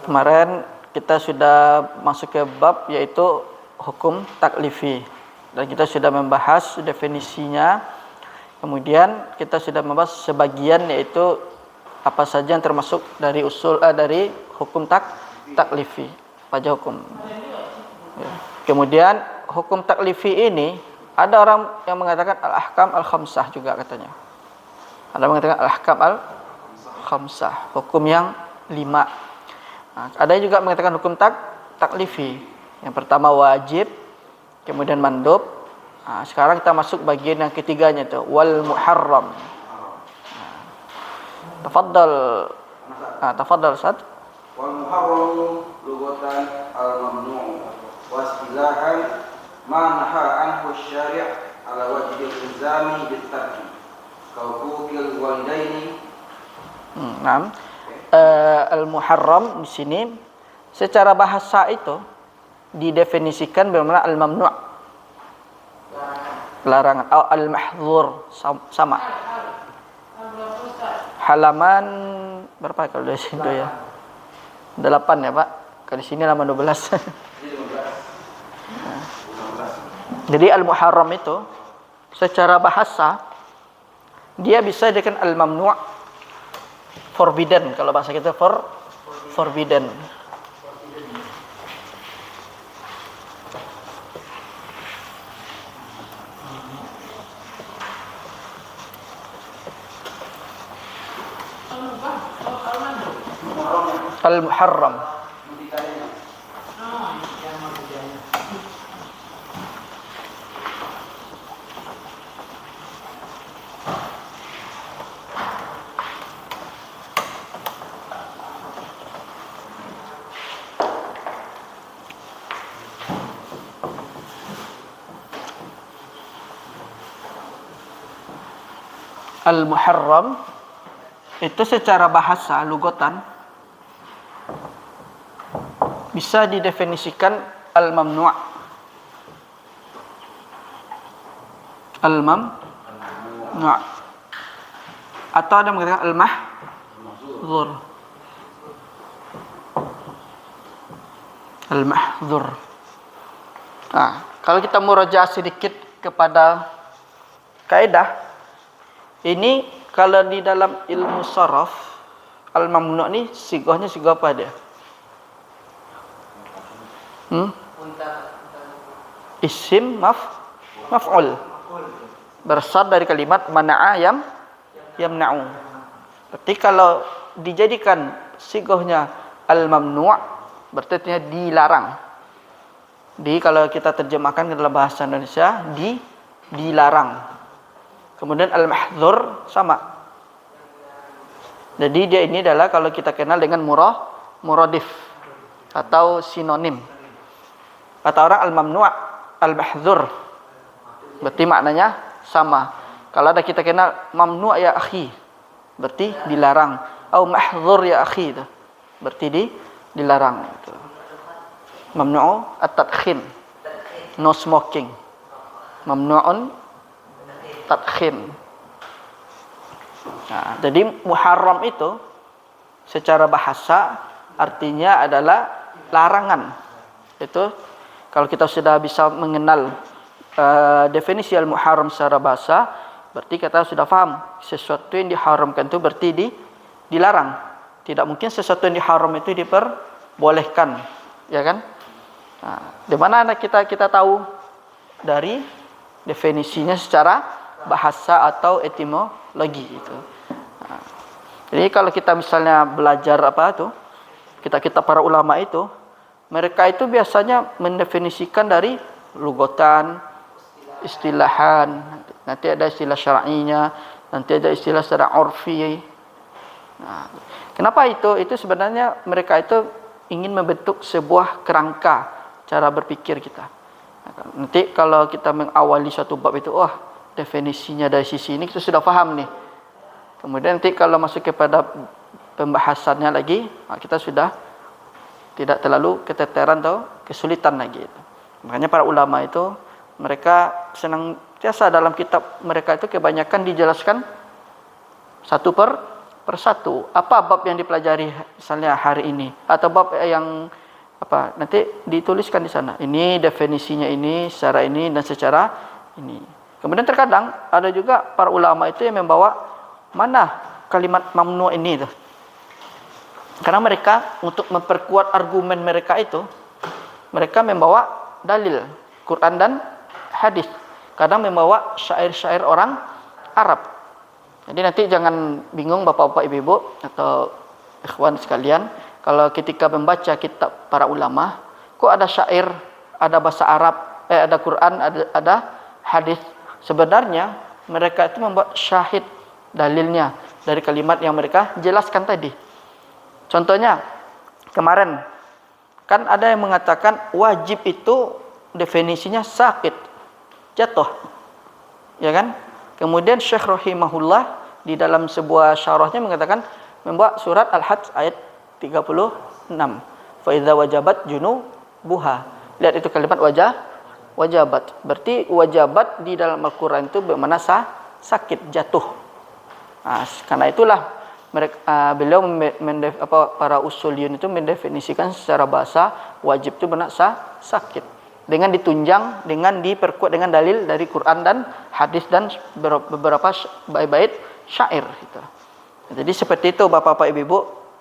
Kemarin kita sudah masuk ke bab yaitu hukum taklifi dan kita sudah membahas definisinya. Kemudian kita sudah membahas sebagian yaitu apa saja yang termasuk dari dari hukum taklifi, pajak hukum. Ya. Kemudian hukum taklifi ini ada orang yang mengatakan al-ahkam al-khamsah juga katanya. Ada yang mengatakan al-ahkam al-khamsah, hukum yang 5. Nah, ada juga mengatakan hukum taklifi. Yang pertama wajib, kemudian mandub. Nah, sekarang kita masuk bagian yang ketiganya itu wal muharram. Tafadhal. Tafadhal Ustaz. Wal muharram lughatan al-mamnu' wa istilahan ma naha anhu asy-syari' ala wajhi al-ilzami bit-tarki. Kauqul walidaini. Naam. Al-muharram di sini secara bahasa itu didefinisikan bagaimana al-mamnu', larangan, atau al-mahdzur, sama. Halaman berapa kalau di situ ya? 8 ya, Pak. Kalau di sini halaman 12. Jadi al-muharram itu secara bahasa dia bisa dengan al-mamnu', forbidden, kalau bahasa kita forbidden. Al-muharram. Al-muharram itu secara bahasa lugatan bisa didefinisikan al-mamnu', atau ada yang mengatakan al-mahdzur. Nah, kalau kita murajaah sedikit kepada kaidah ini, kalau di dalam ilmu sharaf al-mamnu' ni sigahnya sigah apa dia? Isim maf'ul. Berasal dari kalimat mana'a yamna'u. Berarti kalau dijadikan sigahnya al-mamnu' berarti artinya dilarang. Kalau kita terjemahkan ke dalam bahasa Indonesia dilarang. Kemudian al-mahdzur sama. Jadi dia ini adalah kalau kita kenal dengan muradif atau sinonim. Kata orang al-mamnu' al-mahdzur berarti maknanya sama. Kalau ada kita kenal mamnu' ya akhi berarti dilarang, atau mahdzur ya akhi itu berarti dilarang itu. Mamnu' at-tadkhin, no smoking. Mamnu'un tadkhin. Nah, jadi muharram itu secara bahasa artinya adalah larangan. Itu kalau kita sudah bisa mengenal definisi al-muharram secara bahasa, berarti kita sudah paham sesuatu yang diharamkan itu berarti dilarang. Tidak mungkin sesuatu yang diharam itu diperbolehkan, ya kan? Nah, di mana kita tahu dari definisinya secara bahasa atau etimologi itu. Nah, jadi kalau kita misalnya belajar kita para ulama itu, mereka itu biasanya mendefinisikan dari lugatan, istilahan, nanti ada istilah syar'inya, nanti ada istilah secara urfi. Nah, kenapa itu? Itu sebenarnya mereka itu ingin membentuk sebuah kerangka cara berpikir kita. Nanti kalau kita mengawali suatu bab itu, definisinya dari sisi ini kita sudah paham nih. Kemudian nanti kalau masuk kepada pembahasannya lagi, kita sudah tidak terlalu keteteran atau kesulitan lagi. Makanya para ulama itu mereka senang biasa dalam kitab mereka itu kebanyakan dijelaskan satu per persatu. Apa bab yang dipelajari misalnya hari ini atau bab yang apa nanti dituliskan di sana. Ini definisinya ini, secara ini dan secara ini. Kemudian terkadang ada juga para ulama itu yang membawa mana kalimat mamnu ini tuh. Karena mereka untuk memperkuat argumen mereka itu, mereka membawa dalil Quran dan hadis. Kadang membawa syair-syair orang Arab. Jadi nanti jangan bingung bapak-bapak, ibu-ibu atau ikhwan sekalian, kalau ketika membaca kitab para ulama, kok ada syair, ada bahasa Arab, ada Quran, ada hadis. Sebenarnya mereka itu membuat syahid dalilnya dari kalimat yang mereka jelaskan tadi. Contohnya kemarin kan ada yang mengatakan wajib itu definisinya sakit, jatuh, ya kan? Kemudian Syekh rahimahullah di dalam sebuah syarahnya mengatakan membawa surat Al-Hajj ayat 36. Fa idza wajabat junubuha. Lihat itu kalimat wajabat. Berarti wajabat di dalam Al-Qur'an itu bermakna sakit, jatuh. Nah, karena itulah mereka beliau para usuliyun itu mendefinisikan secara bahasa wajib itu bermakna sakit. Dengan ditunjang, dengan diperkuat dengan dalil dari Quran dan hadis dan beberapa bait syair gitu. Jadi seperti itu Bapak-bapak Ibu-ibu,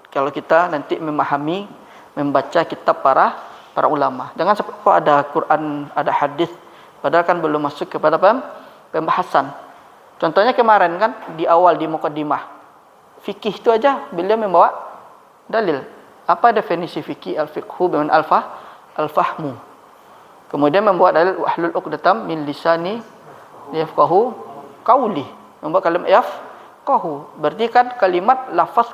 kalau kita nanti memahami membaca kitab para ulama. Jangan seperti ada Quran, ada hadis padahal kan belum masuk kepada pembahasan. Contohnya kemarin kan di awal di muqaddimah fikih itu aja beliau membawa dalil. Apa definisi fikih? Al-fiqhu biman al-fahmu. Kemudian membuat dalil wahlul 'uqdatam min lisani yafqahu qauli. Membuat kalimat yafqahu. Berarti kan kalimat lafaz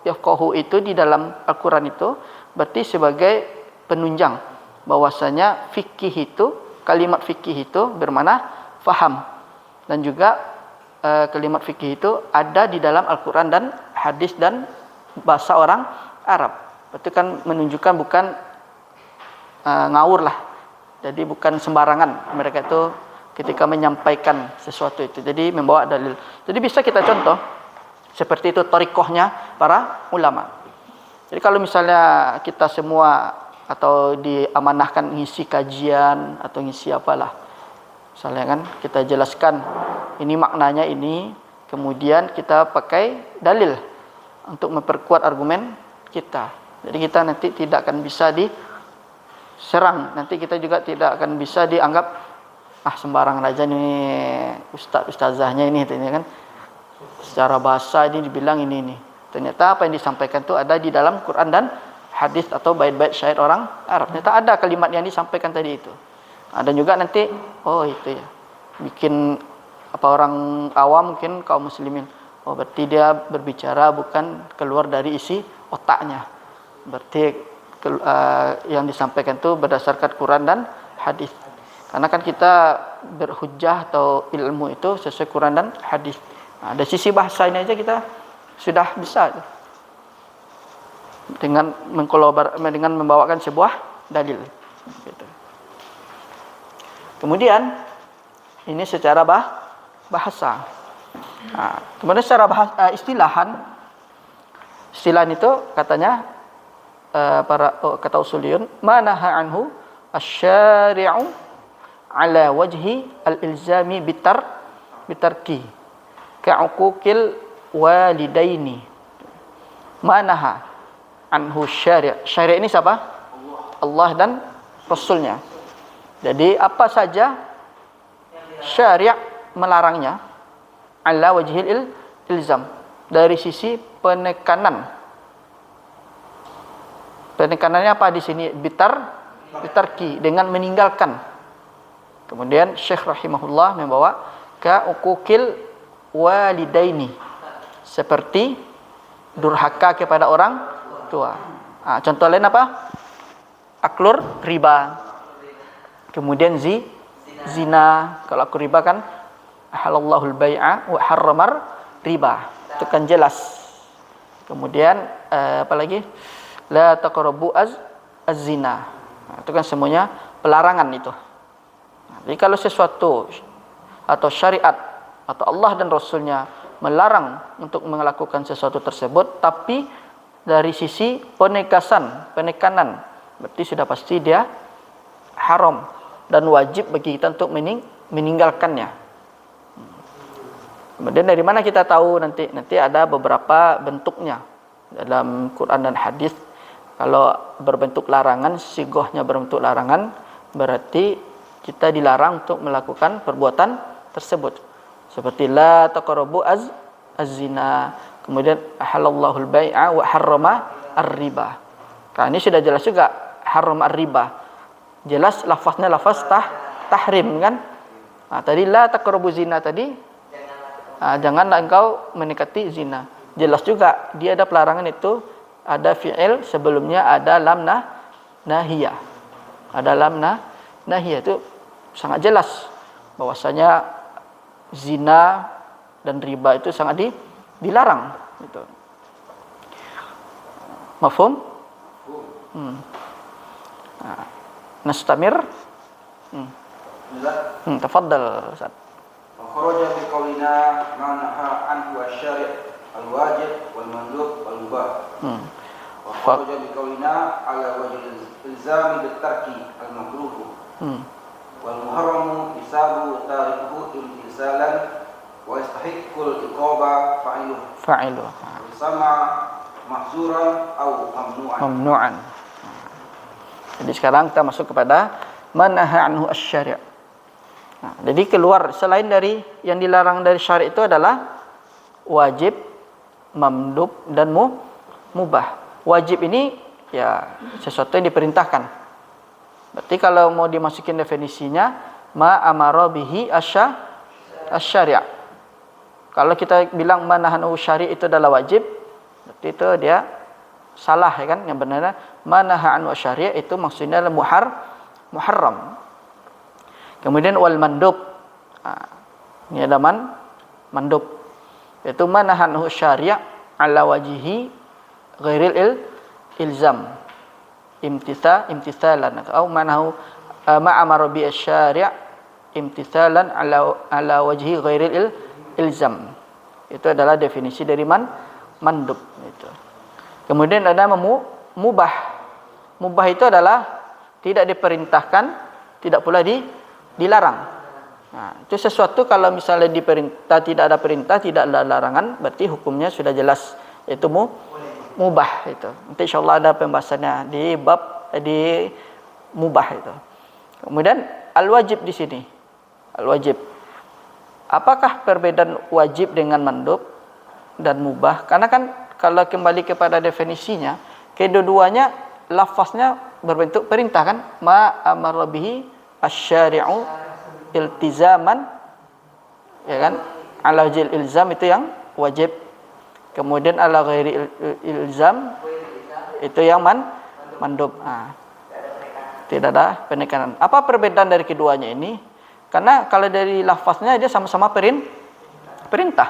yafqahu itu di dalam Al-Qur'an itu berarti sebagai penunjang bahwasanya fikih itu, kalimat fikih itu bermakna faham. Dan juga kalimat fikih itu ada di dalam Al-Qur'an dan hadis dan bahasa orang Arab. Berarti kan menunjukkan bukan ngawur lah. Jadi bukan sembarangan mereka itu ketika menyampaikan sesuatu itu. Jadi membawa dalil. Jadi bisa kita contoh seperti itu thariqahnya para ulama. Jadi kalau misalnya kita semua atau diamanahkan ngisi kajian atau ngisi apalah. Misalnya kan kita jelaskan ini maknanya ini, kemudian kita pakai dalil untuk memperkuat argumen kita. Jadi kita nanti tidak akan bisa diserang, nanti kita juga tidak akan bisa dianggap sembarangan aja nih ustazahnya ini kan secara bahasa ini dibilang ini. Ternyata apa yang disampaikan itu ada di dalam Quran dan hadis atau bait-bait syair orang Arab. Ternyata ada kalimat yang disampaikan tadi itu. Dan juga nanti itu ya bikin orang awam mungkin kaum muslimin, berarti dia berbicara bukan keluar dari isi otaknya, berarti yang disampaikan itu berdasarkan Quran dan hadis. Karena kan kita berhujjah atau ilmu itu sesuai Quran dan hadis. Dari sisi bahasa ini aja kita sudah bisa dengan membawakan sebuah dalil. Gitu. Kemudian ini secara bahasa. Kemudian secara istilahan itu katanya kata usuliyun manaha anhu asy-syari'u ala wajhi al-ilzami bitarki ka'uquqil walidaini. Manaha anhu syari' ini siapa? Allah dan Rasulnya. Jadi apa saja syari' melarangnya ala wajhil ilzam, dari sisi penekanan. Penekanannya apa di sini? Bitarki, dengan meninggalkan. Kemudian Syekh rahimahullah membawa ka uquqil walidaini, seperti durhaka kepada orang tua. Contoh lain apa? Aklur riba. Kemudian zina. Kalau aklur riba kan halallahul bai'a wa harramar riba. Itu kan jelas. Kemudian apa lagi? La taqrabu az-zina. Itu kan semuanya pelarangan itu. Jadi kalau sesuatu atau syariat atau Allah dan Rasulnya melarang untuk melakukan sesuatu tersebut, tapi dari sisi penekanan, berarti sudah pasti dia haram dan wajib bagi kita untuk meninggalkannya. Kemudian dari mana kita tahu nanti ada beberapa bentuknya dalam Quran dan hadis. Kalau berbentuk larangan, sigohnya berbentuk larangan, berarti kita dilarang untuk melakukan perbuatan tersebut. Seperti la taqrabu az-zina. Kemudian halallahu al-bai'a wa harrama ar-riba. Nah, ini sudah jelas juga haram ar-riba. Jelas lafaznya lafaz tahrim kan? Nah, tadi la taqrabu zina tadi janganlah engkau mendekati zina. Jelas juga dia ada pelarangan itu, ada fi'il sebelumnya ada lam nahiyah. Ada lam nahiyah itu sangat jelas bahwasanya zina dan riba itu sangat dilarang gitu. Mafhum? Nastamir. Tafaddal Ustaz. Kharaja bi qawlina ma naha anhu asy-syari' al-wajib wal mandub wal mubah. Wa kharaja bi qawlina ala wajhi al-ilzam bit tarki al-makruh. Wal muharram isabu tarikuhu imtisalan wa yastahiqqul iqaba fa'iluh. Sama mahzuran atau mamnu'an. Jadi sekarang kita masuk kepada manaha anhu asy-syari'. Nah, jadi keluar selain dari yang dilarang dari syari' itu adalah wajib, mamdub dan mubah. Wajib ini ya sesuatu yang diperintahkan. Berarti kalau mau dimasukin definisinya ma amara bihi asy-syari'. Kalau kita bilang manaha anhu syari' itu adalah wajib, berarti itu dia salah ya kan? Yang benarnya manaha anhu asy-syari' itu maksudnya adalah muharram. Kemudian wal mandub. Ini ada mandub. Yaitu manahanhu syari' ala wajhi ghairil ilzam. Imtithalan atau manahu ma'amara bi asy-syari' imtithalan ala wajhi ghairil ilzam. Itu adalah definisi dari mandub itu. Kemudian ada mubah. Mubah itu adalah tidak diperintahkan, tidak pula dilarang. Nah, itu sesuatu kalau misalnya diperintah, tidak ada perintah, tidak ada larangan, berarti hukumnya sudah jelas, yaitu mubah itu. Nanti insyaallah ada pembahasannya di bab di mubah itu. Kemudian al-wajib di sini. Al-wajib. Apakah perbedaan wajib dengan mandub dan mubah? Karena kan kalau kembali kepada definisinya, kedua-duanya lafaznya berbentuk perintah kan? Ma amara bihi asy-syari'u iltizaman, ya kan? Ala wajhil ilzam itu yang wajib. Kemudian ala ghairi ilzam itu yang mandub. Tidak ada penekanan. Apa perbedaan dari keduanya ini? Karena kalau dari lafaznya dia sama-sama perintah.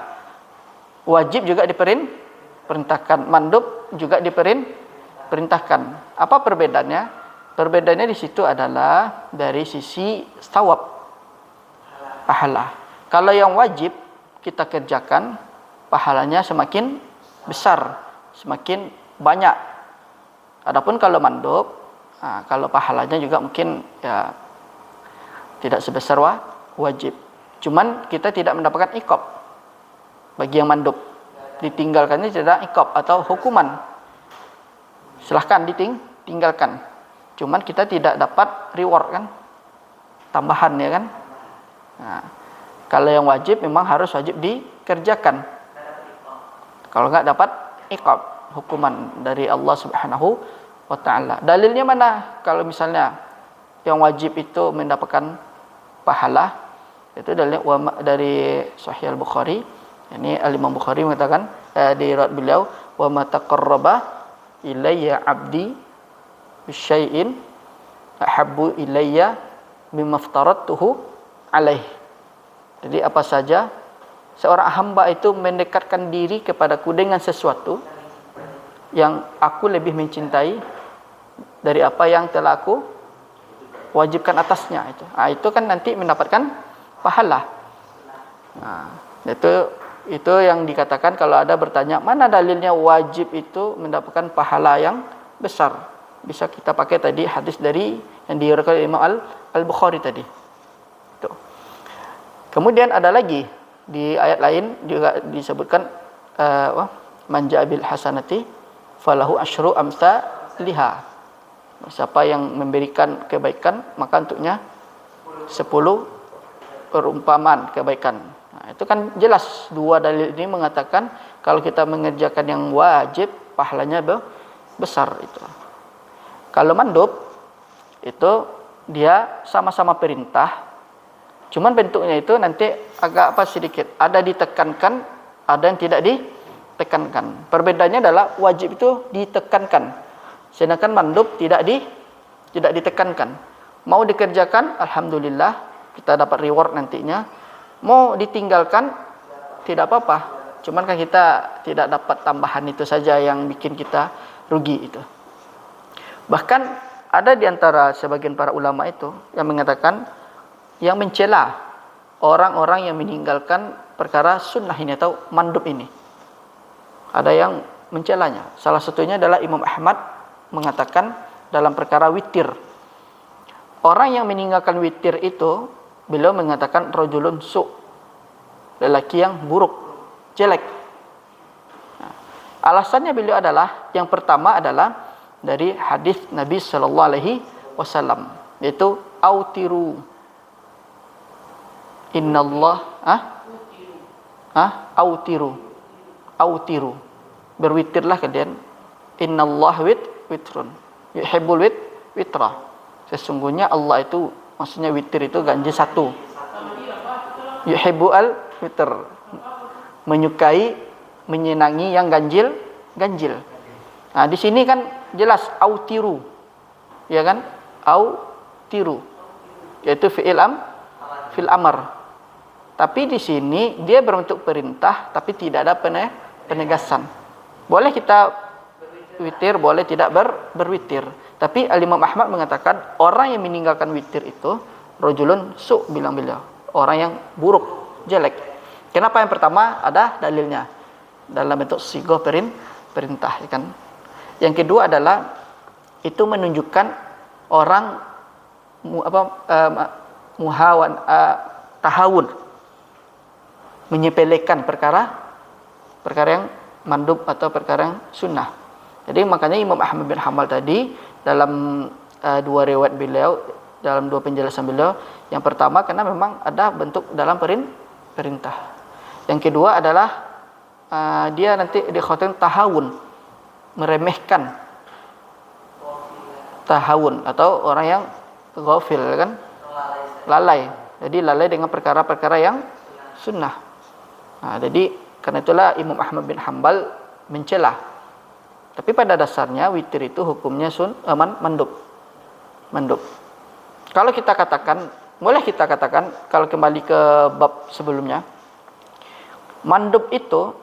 Wajib juga diperintahkan, mandub juga diperintahkan. Apa perbedaannya? Perbedaannya di situ adalah dari sisi thawab, pahala. Kalau yang wajib kita kerjakan, pahalanya semakin besar, semakin banyak. Adapun kalau mandub, kalau pahalanya juga mungkin ya tidak sebesar wajib. Cuman kita tidak mendapatkan iqab bagi yang mandub. Ditinggalkannya tidak iqab atau hukuman. Silahkan ditinggalkan. Cuman kita tidak dapat reward kan, tambahan ya kan. Nah, kalau yang wajib memang harus wajib dikerjakan. Kalau enggak dapat iqab, hukuman dari Allah Subhanahu wa taala. Dalilnya mana? Kalau misalnya yang wajib itu mendapatkan pahala, itu dalilnya dari Sahih Al-Bukhari. Ini Al-Imam Bukhari mengatakan di riwayat beliau, wa ma taqarraba ilayya 'abdi bisyai'in ahabbu ilayya mimma aftaradtuhu alaih. Jadi apa saja seorang hamba itu mendekatkan diri kepadaku dengan sesuatu yang aku lebih mencintai dari apa yang telah aku wajibkan atasnya itu. Itu kan nanti mendapatkan pahala. Itu Itu yang dikatakan kalau ada bertanya, mana dalilnya wajib itu mendapatkan pahala yang besar? Bisa kita pakai tadi hadis dari yang diriwayatkan oleh Imam Al-Bukhari tadi. Tuh. Kemudian ada lagi di ayat lain juga disebutkan man ja'a bil hasanati falahu asyru amsalihha. Siapa yang memberikan kebaikan maka untuknya 10 perumpamaan kebaikan. Nah, itu kan jelas dua dalil ini mengatakan kalau kita mengerjakan yang wajib pahalanya besar itu. Kalau mandub itu dia sama-sama perintah, cuman bentuknya itu nanti agak sedikit. Ada ditekankan, ada yang tidak ditekankan. Perbedaannya adalah wajib itu ditekankan, sedangkan mandub tidak ditekankan. Mau dikerjakan, alhamdulillah kita dapat reward nantinya. Mau ditinggalkan tidak apa-apa. Cuman kan kita tidak dapat tambahan itu saja yang bikin kita rugi itu. Bahkan ada di antara sebagian para ulama itu yang mengatakan yang mencela orang-orang yang meninggalkan perkara sunnah ini atau mandub ini. Ada yang mencelanya. Salah satunya adalah Imam Ahmad mengatakan dalam perkara witir. Orang yang meninggalkan witir itu beliau mengatakan rajulun su', lelaki yang buruk, jelek. Nah, alasannya beliau adalah yang pertama adalah dari hadis Nabi sallallahu alaihi wasallam, yaitu autiru. Innallah autiru. Berwitirlah kalian. Innallah witrun. Yuhibbul witra. Sesungguhnya Allah itu, maksudnya witir itu ganjil satu. Yuhibbul witr, menyukai, menyenangi yang ganjil. Nah, di sini kan jelas autiru. Ya kan? Autiru. Yaitu fi'il amr. Tapi di sini dia berbentuk perintah tapi tidak ada penegasan. Boleh kita witir, boleh tidak berwitir. Tapi Imam Ahmad mengatakan orang yang meninggalkan witir itu rajulun su' bilang beliau, orang yang buruk, jelek. Kenapa? Yang pertama ada dalilnya dalam bentuk sigoh perintah, ya kan? Yang kedua adalah itu menunjukkan orang tahawun, menyepelekan perkara yang mandub atau perkara yang sunnah. Jadi makanya Imam Ahmad bin Hanbal tadi dalam dua riwayat beliau, dalam dua penjelasan beliau, yang pertama karena memang ada bentuk dalam perintah. Yang kedua adalah dia nanti dikhawatirkan tahawun, meremehkan. Tahawun atau orang yang ghafil, kan? Lalai. Jadi lalai dengan perkara-perkara yang sunnah. Nah, jadi karena itulah Imam Ahmad bin Hanbal mencela. Tapi pada dasarnya witir itu hukumnya mandub. Kalau kita katakan, boleh kita katakan kalau kembali ke bab sebelumnya, mandub itu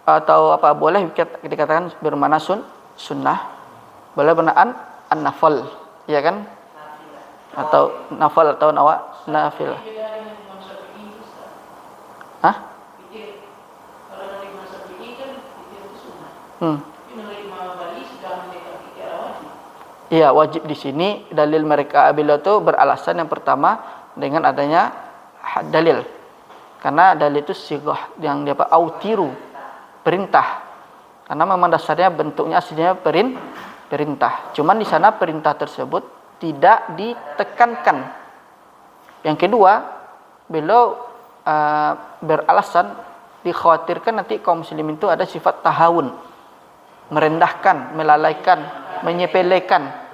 atau apa boleh dikatakan bermakna sunnah, boleh bermakna an-nafal, ya kan? Atau nafal atau nafil. Hah? Iya, wajib di sini dalil mereka beliau itu beralasan yang pertama dengan adanya dalil. Karena dalil itu sighah yang dia autiru, perintah. Karena memang dasarnya bentuknya aslinya perintah. Cuman di sana perintah tersebut tidak ditekankan. Yang kedua, beliau beralasan dikhawatirkan nanti kaum muslimin itu ada sifat tahawun, merendahkan, melalaikan, menyepelekan,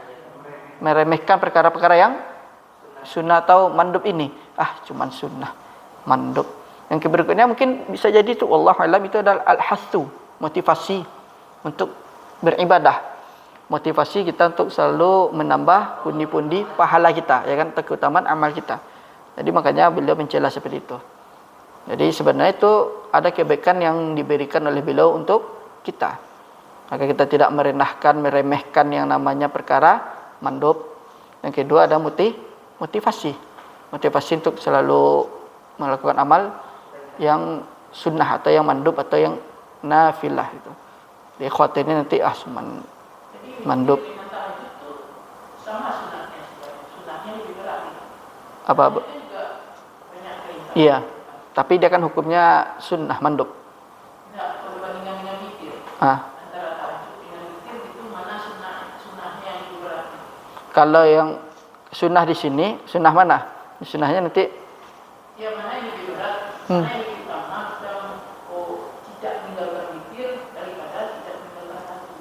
meremehkan perkara-perkara yang sunnah atau mandub ini. Cuman sunnah, mandub. Yang berikutnya mungkin bisa jadi itu wallahu alam itu adalah al-hasu, motivasi untuk beribadah. Motivasi kita untuk selalu menambah pundi-pundi pahala kita, ya kan, keutamaan amal kita. Jadi makanya beliau mencela seperti itu. Jadi sebenarnya itu ada kebaikan yang diberikan oleh beliau untuk kita. Maka kita tidak meremehkan yang namanya perkara mandub. Yang kedua ada motivasi untuk selalu melakukan amal yang sunnah atau yang mandub atau yang nafilah itu. Di khawatirnya nanti mandub. Apa? Iya, tapi dia kan hukumnya sunnah mandub. Kalau yang sunnah di sini, sunnah mana? Sunnahnya nanti. Ya, mana yang lebih berat, mana yang lebih utama dalam tidak meninggalkan witir daripada tidak meninggalkan satu.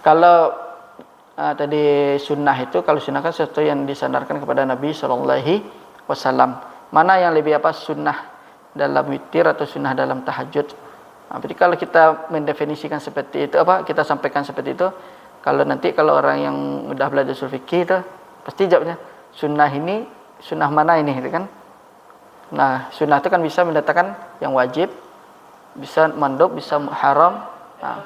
Kalau tadi sunnah itu, kalau sunnah kan sesuatu yang disandarkan kepada Nabi SAW. Mana yang lebih sunnah dalam witir atau sunnah dalam tahajud? Jadi kalau kita mendefinisikan seperti itu, kita sampaikan seperti itu, kalau orang yang udah belajar ushul fikih itu pasti jawabnya sunnah ini, sunnah mana ini, gitu kan? Nah, sunnah itu kan bisa mendatangkan yang wajib, bisa mandub, bisa haram. Nah,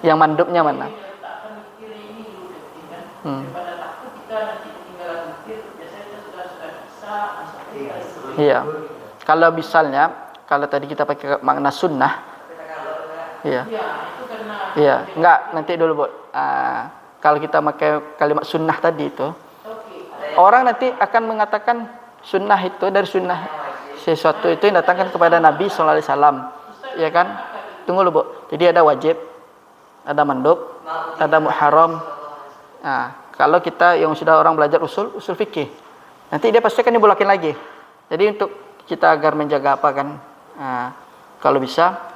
yang mandubnya mana? Iya. Kalau misalnya, kalau tadi kita pakai makna sunnah, iya. Iya, enggak, nanti dulu, Bu. Kalau kita pakai kalimat sunnah tadi itu, orang nanti akan mengatakan sunnah itu dari sunnah sesuatu itu yang datangkan kepada Nabi SAW, ya kan? Tunggu dulu, Bu. Jadi ada wajib, ada mandub, ada muharram. Nah, kalau kita yang sudah orang belajar usul fikih, nanti dia pasti akan dibulakin lagi. Jadi untuk kita agar menjaga kalau bisa,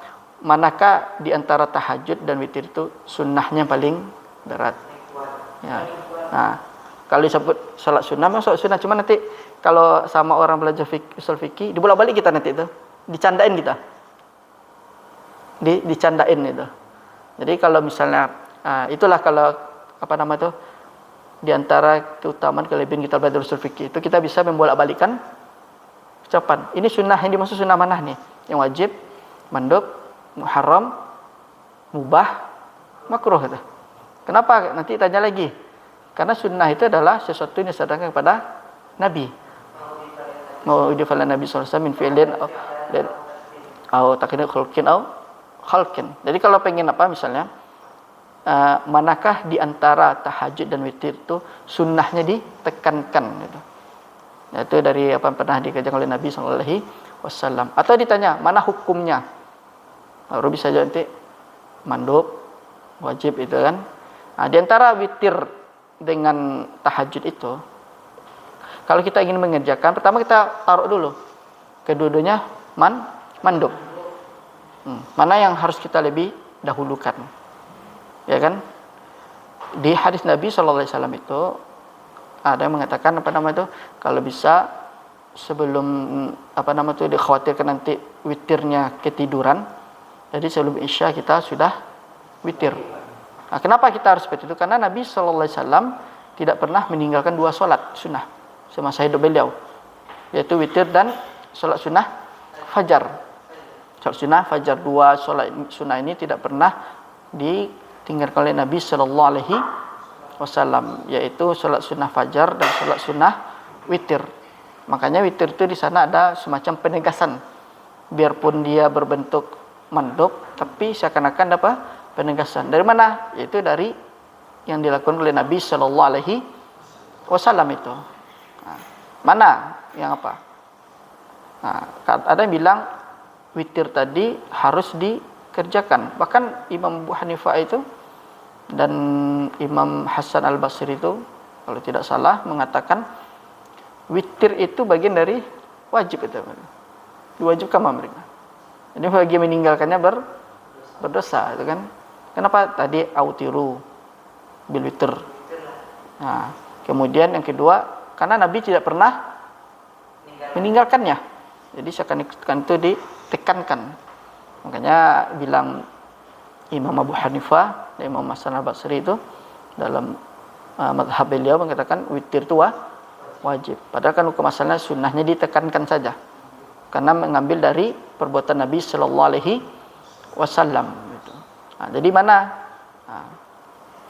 manakah di antara tahajud dan witir itu sunnahnya paling berat? Ya. Nah, kalau disebut salat sunnah, memang salat sunnah. Cuma nanti kalau sama orang belajar usul fikih, dibolak-balik kita nanti itu, dicandain kita, dicandain itu. Jadi kalau misalnya, itulah kalau di antara keutamaan kelebihan kita belajar usul fikih itu, kita bisa membolak-balikan ucapan. Ini sunnah, yang dimaksud sunnah mana nih? Yang wajib, mandub, muharram, mubah, makruh itu. Kenapa? Nanti tanya lagi. Karena sunnah itu adalah sesuatu yang disadarkan kepada Nabi. Mau idfala Nabi SAW min fi'lin atau takdir khalqin. Jadi kalau pengen misalnya, manakah di antara tahajud dan witir itu sunnahnya ditekankan gitu. Itu dari apa yang pernah dikerjakan oleh Nabi SAW. Atau ditanya mana hukumnya, baru bisa jawab nanti mandub, wajib itu kan. Di antara witir dengan tahajud itu, kalau kita ingin mengerjakan, pertama kita taruh dulu kedua-duanya mandub. Mana yang harus kita lebih dahulukan, ya kan? Di hadis Nabi SAW itu ada yang mengatakan kalau bisa sebelum dikhawatirkan nanti witirnya ketiduran, jadi sebelum isya kita sudah witir. Nah, kenapa kita harus seperti itu? Karena Nabi SAW tidak pernah meninggalkan 2 sholat sunnah semasa hidup beliau, yaitu witir dan sholat sunnah fajar. Sholat sunnah fajar, 2 sholat sunnah ini tidak pernah ditinggalkan oleh Nabi SAW, yaitu sholat sunnah fajar dan sholat sunnah witir. Makanya witir itu di sana ada semacam penegasan, biarpun dia berbentuk mandub, tapi seakan-akan penegasan. Dari mana? Yaitu dari yang dilakukan oleh Nabi SAW itu. Mana yang apa? Ada yang bilang witir tadi harus dikerjakan. Bahkan Imam Abu Hanifah itu dan Imam Hasan Al-Basri itu, kalau tidak salah, mengatakan witir itu bagian dari wajib itu. Diwajibkan mereka. Jadi bagi meninggalkannya berdosa itu kan. Kenapa tadi autiru bil witir? Nah, kemudian yang kedua, karena Nabi tidak pernah meninggalkannya. Jadi seakan-akan itu ditekankan. Makanya bilang Imam Abu Hanifah dan Imam Hasan Al-Basri itu dalam mazhab beliau mengatakan witir itu wajib. Padahal kan hukum asalnya sunnahnya ditekankan saja, karena mengambil dari perbuatan Nabi SAW. Gitu. Jadi mana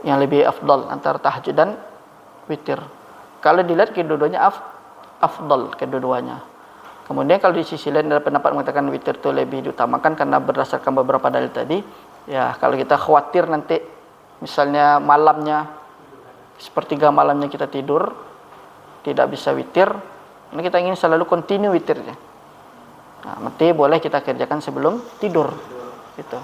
yang lebih afdal antara tahajud dan witir? Kalau dilihat kedua-duanya afdal kedua-duanya. Kemudian kalau di sisi lain ada pendapat mengatakan witir itu lebih diutamakan karena berdasarkan beberapa dalil tadi. Ya, kalau kita khawatir nanti misalnya malamnya sepertiga malamnya kita tidur tidak bisa witir, ini kita ingin selalu continue witirnya. Nah, nanti boleh kita kerjakan sebelum tidur gitu.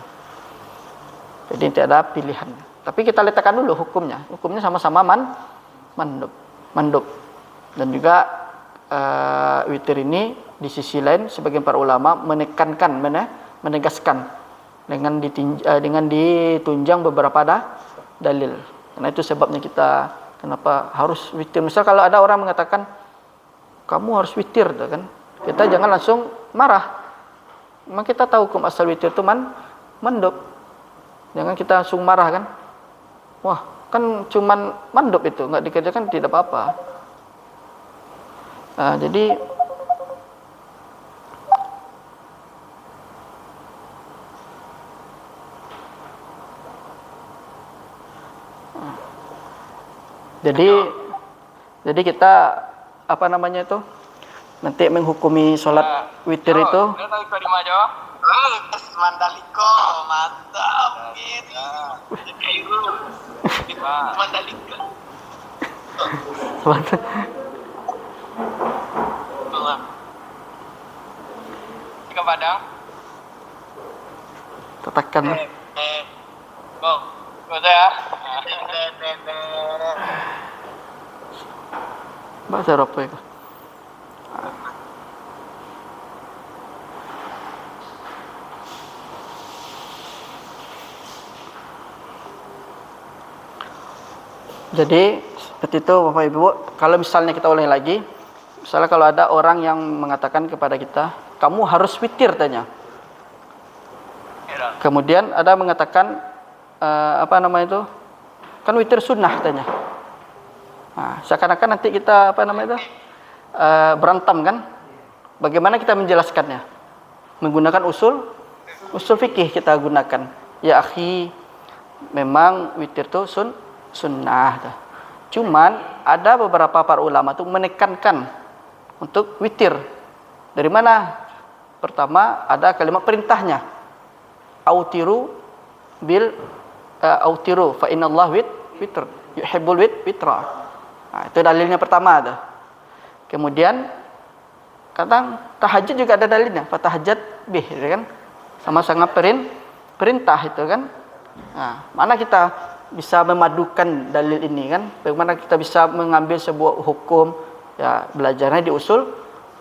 Jadi tidak ada pilihan. Tapi kita letakkan dulu hukumnya. Hukumnya sama-sama mandub. Dan juga witir ini di sisi lain sebagian para ulama menekankan, menegaskan dengan ditunjang beberapa dalil. Karena itu sebabnya kita kenapa harus witir. Misal kalau ada orang mengatakan kamu harus witir, kan? Kita jangan langsung marah. Memang kita tahu hukum asal witir itu mandub. Jangan kita langsung marah, kan? Wah, kan cuman mandub itu, nggak dikerjakan tidak apa-apa. Jadi kita apa namanya itu nanti menghukumi sholat witir itu Mandaliko mantap gitu Mandalika ke Padang tetekan ya bahasa apa itu. Jadi seperti itu Bapak Ibu. Kalau misalnya kita ulangi lagi, misalnya kalau ada orang yang mengatakan kepada kita, kamu harus witir tanya. Kemudian ada mengatakan apa namanya itu? Kan witir sunnah tanya. Nah, seakan-akan nanti kita apa namanya itu? Berantem kan? Bagaimana kita menjelaskannya? Menggunakan usul fikih kita gunakan. Ya akhi, memang witir itu sunnah. Cuman ada beberapa para ulama tuh menekankan untuk witir. Dari mana? Pertama ada kalimat perintahnya. Autiru fa innallaha witr yuhibbul witra. Nah, itu dalilnya pertama ada. Kemudian kadang tahajud juga ada dalilnya, fatahajjat bih, gitu kan? Sama-sama perintah itu kan. Nah, mana kita bisa memadukan dalil ini kan? Bagaimana kita bisa mengambil sebuah hukum? Ya, belajarnya di usul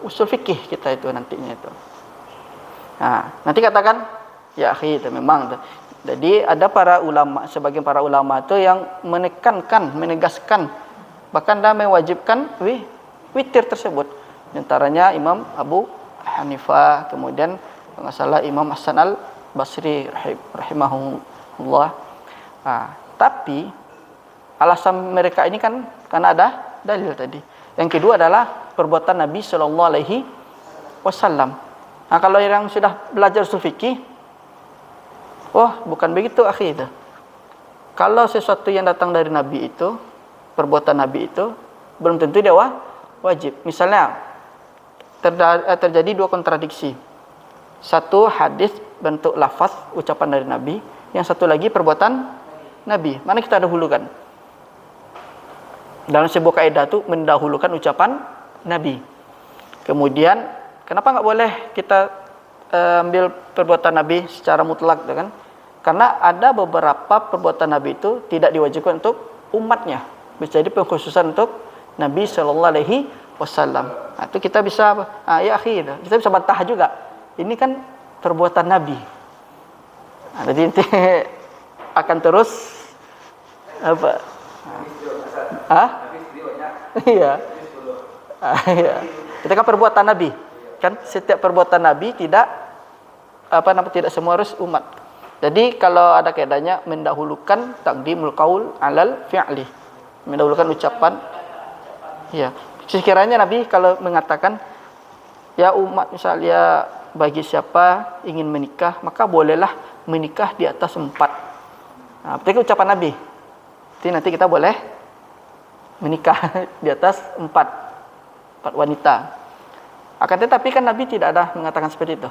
fikih kita itu nantinya itu. Nah, nanti katakan ya akhi itu memang. Jadi ada para ulama, sebagian para ulama itu yang menekankan, menegaskan, bahkan dah mewajibkan witir tersebut. Di antaranya Imam Abu Hanifah, kemudian kalau nggak salah Imam Hasan al-Basri rahimahullah. Nah, tapi alasan mereka ini kan karena ada dalil tadi. Yang kedua adalah perbuatan Nabi Shallallahu Alaihi Wasallam. Nah, kalau yang sudah belajar usul fikih, bukan begitu akhi itu. Kalau sesuatu yang datang dari Nabi itu, perbuatan Nabi itu belum tentu dia wajib. Misalnya terjadi dua kontradiksi. Satu hadis bentuk lafaz ucapan dari Nabi, yang satu lagi perbuatan Nabi. Mana kita dahulukan? Dalam sebuah kaidah itu mendahulukan ucapan Nabi. Kemudian kenapa nggak boleh kita ambil perbuatan Nabi secara mutlak, kan? Karena ada beberapa perbuatan Nabi itu tidak diwajibkan untuk umatnya, bisa jadi pengkhususan untuk Nabi Shallallahu Alaihi Wasallam. Nah, itu kita bisa, ya akhi, kita bisa bantah juga. Ini kan perbuatan Nabi. Nah, jadi nanti akan terus apa? Iya. Iya. Kita kan perbuatan Nabi. Kan setiap perbuatan Nabi tidak semua harus umat. Jadi kalau ada kaidahnya mendahulukan takdimul qaul alal fi'li. Mendahulukan ucapan. Ya. Sekiranya Nabi kalau mengatakan ya umat misalnya bagi siapa ingin menikah maka bolehlah menikah di atas 4. Nah, berarti ucapan Nabi. Jadi nanti kita boleh menikah di atas 4 wanita. Akan tetapi kan Nabi tidak ada mengatakan seperti itu.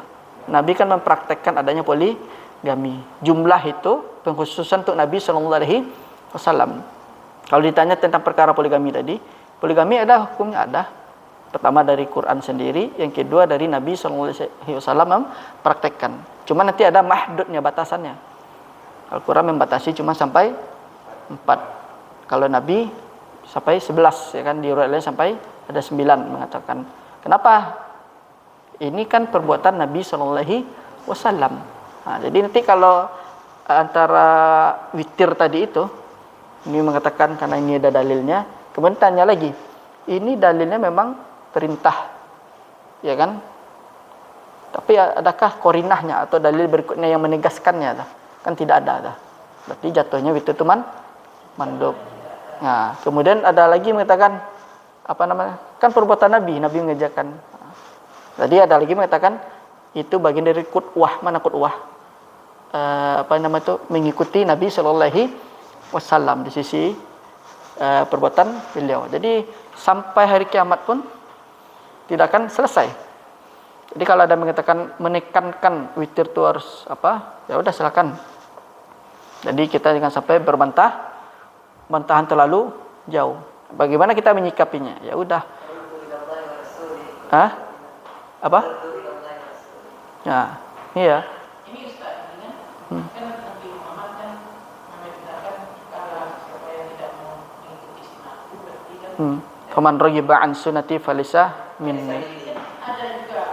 Nabi kan mempraktekkan adanya poligami. Jumlah itu pengkhususan untuk Nabi SAW. Kalau ditanya tentang perkara poligami tadi, poligami ada hukumnya ada. Pertama dari Quran sendiri, yang kedua dari Nabi SAW mempraktekkan. Cuma nanti ada mahdudnya, batasannya. Al-Quran membatasi cuma sampai 4. Kalau Nabi sampai 11, ya kan, di riwayat lain sampai ada 9 mengatakan. Kenapa? Ini kan perbuatan Nabi SAW. Jadi nanti kalau antara witir tadi itu, ini mengatakan karena ini ada dalilnya, kemudian tanya lagi, ini dalilnya memang perintah, ya kan? Tapi adakah korinahnya atau dalil berikutnya yang menegaskannya? Kan tidak ada. Berarti jatuhnya witir itu mandub. Nah, kemudian ada lagi mengatakan kan perbuatan Nabi mengerjakan. Tadi ada lagi mengatakan itu bagian dari qudwah. Mana qudwah? Mengikuti Nabi SAW di sisi perbuatan beliau. Jadi sampai hari kiamat pun tidak akan selesai. Jadi kalau ada mengatakan menekankan witir itu harus ya udah silakan. Jadi kita jangan sampai bantahan terlalu jauh. Bagaimana kita menyikapinya? Ya udah. Apa? Ya, iya. Ini Ustaz, kan Nabi Muhammad kan memerintahkan kalau siapa yang tidak mau mengikuti sunnahku berarti kan Faman raghiba an sunnati falaysa minni. ada juga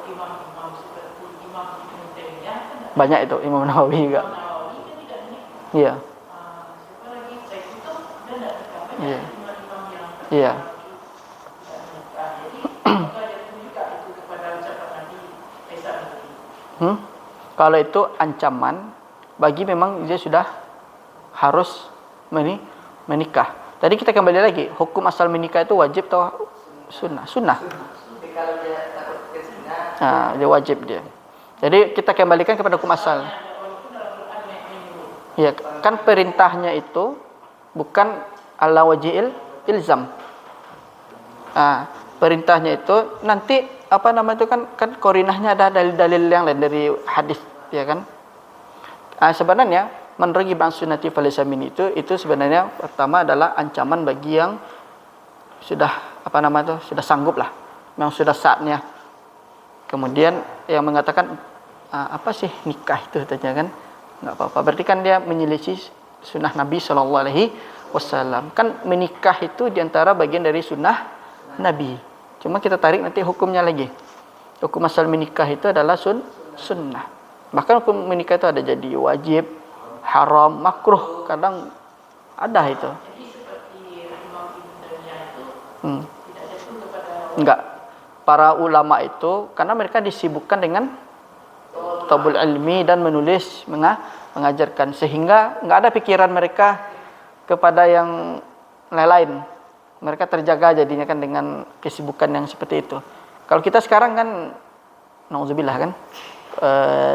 imam-imam seperti Imam Ibnu Taimiyah kan Banyak itu Imam Nawawi juga. Nawawi kan tidak menyebut. Iya. Siapa lagi? Saya itu dan tidak tercapai Iya. imam-imam yang Iya. Jadi apakah dia juga itu kepada ucapan Nabi Isa itu? Kalau itu ancaman bagi memang dia sudah harus menikah. Tadi kita kembali lagi, hukum asal menikah itu wajib atau sunnah? Sunnah. Kalau dia takut ke zina, Dia wajib dia. Jadi kita kembalikan kepada hukum asal. Ya, kan perintahnya itu bukan ala wajhil ilzam. Perintahnya itu nanti itu kan korinahnya ada dalil-dalil yang lain dari hadis, ya kan? Sebenarnya man raghiba an sunnati falaysa minni itu sebenarnya pertama adalah ancaman bagi yang sudah sudah sanggup lah, memang sudah saatnya. Kemudian yang mengatakan apa sih nikah itu katanya kan enggak apa-apa. Berarti kan dia menyelisih sunnah Nabi SAW. Kan menikah itu diantara bagian dari sunnah Nabi. Cuma kita tarik nanti hukumnya lagi. Hukum asal menikah itu adalah sunnah. Bahkan hukum menikah itu ada jadi wajib, haram, makruh. Kadang ada itu. jadi seperti Imam Ibnu Taimiyah itu tidak jatuh kepada Enggak. Para ulama itu karena mereka disibukkan dengan tabul ilmi dan menulis, mengajarkan, sehingga enggak ada pikiran mereka kepada yang lain. Mereka terjaga jadinya kan dengan kesibukan yang seperti itu. Kalau kita sekarang kan nauzubillah kan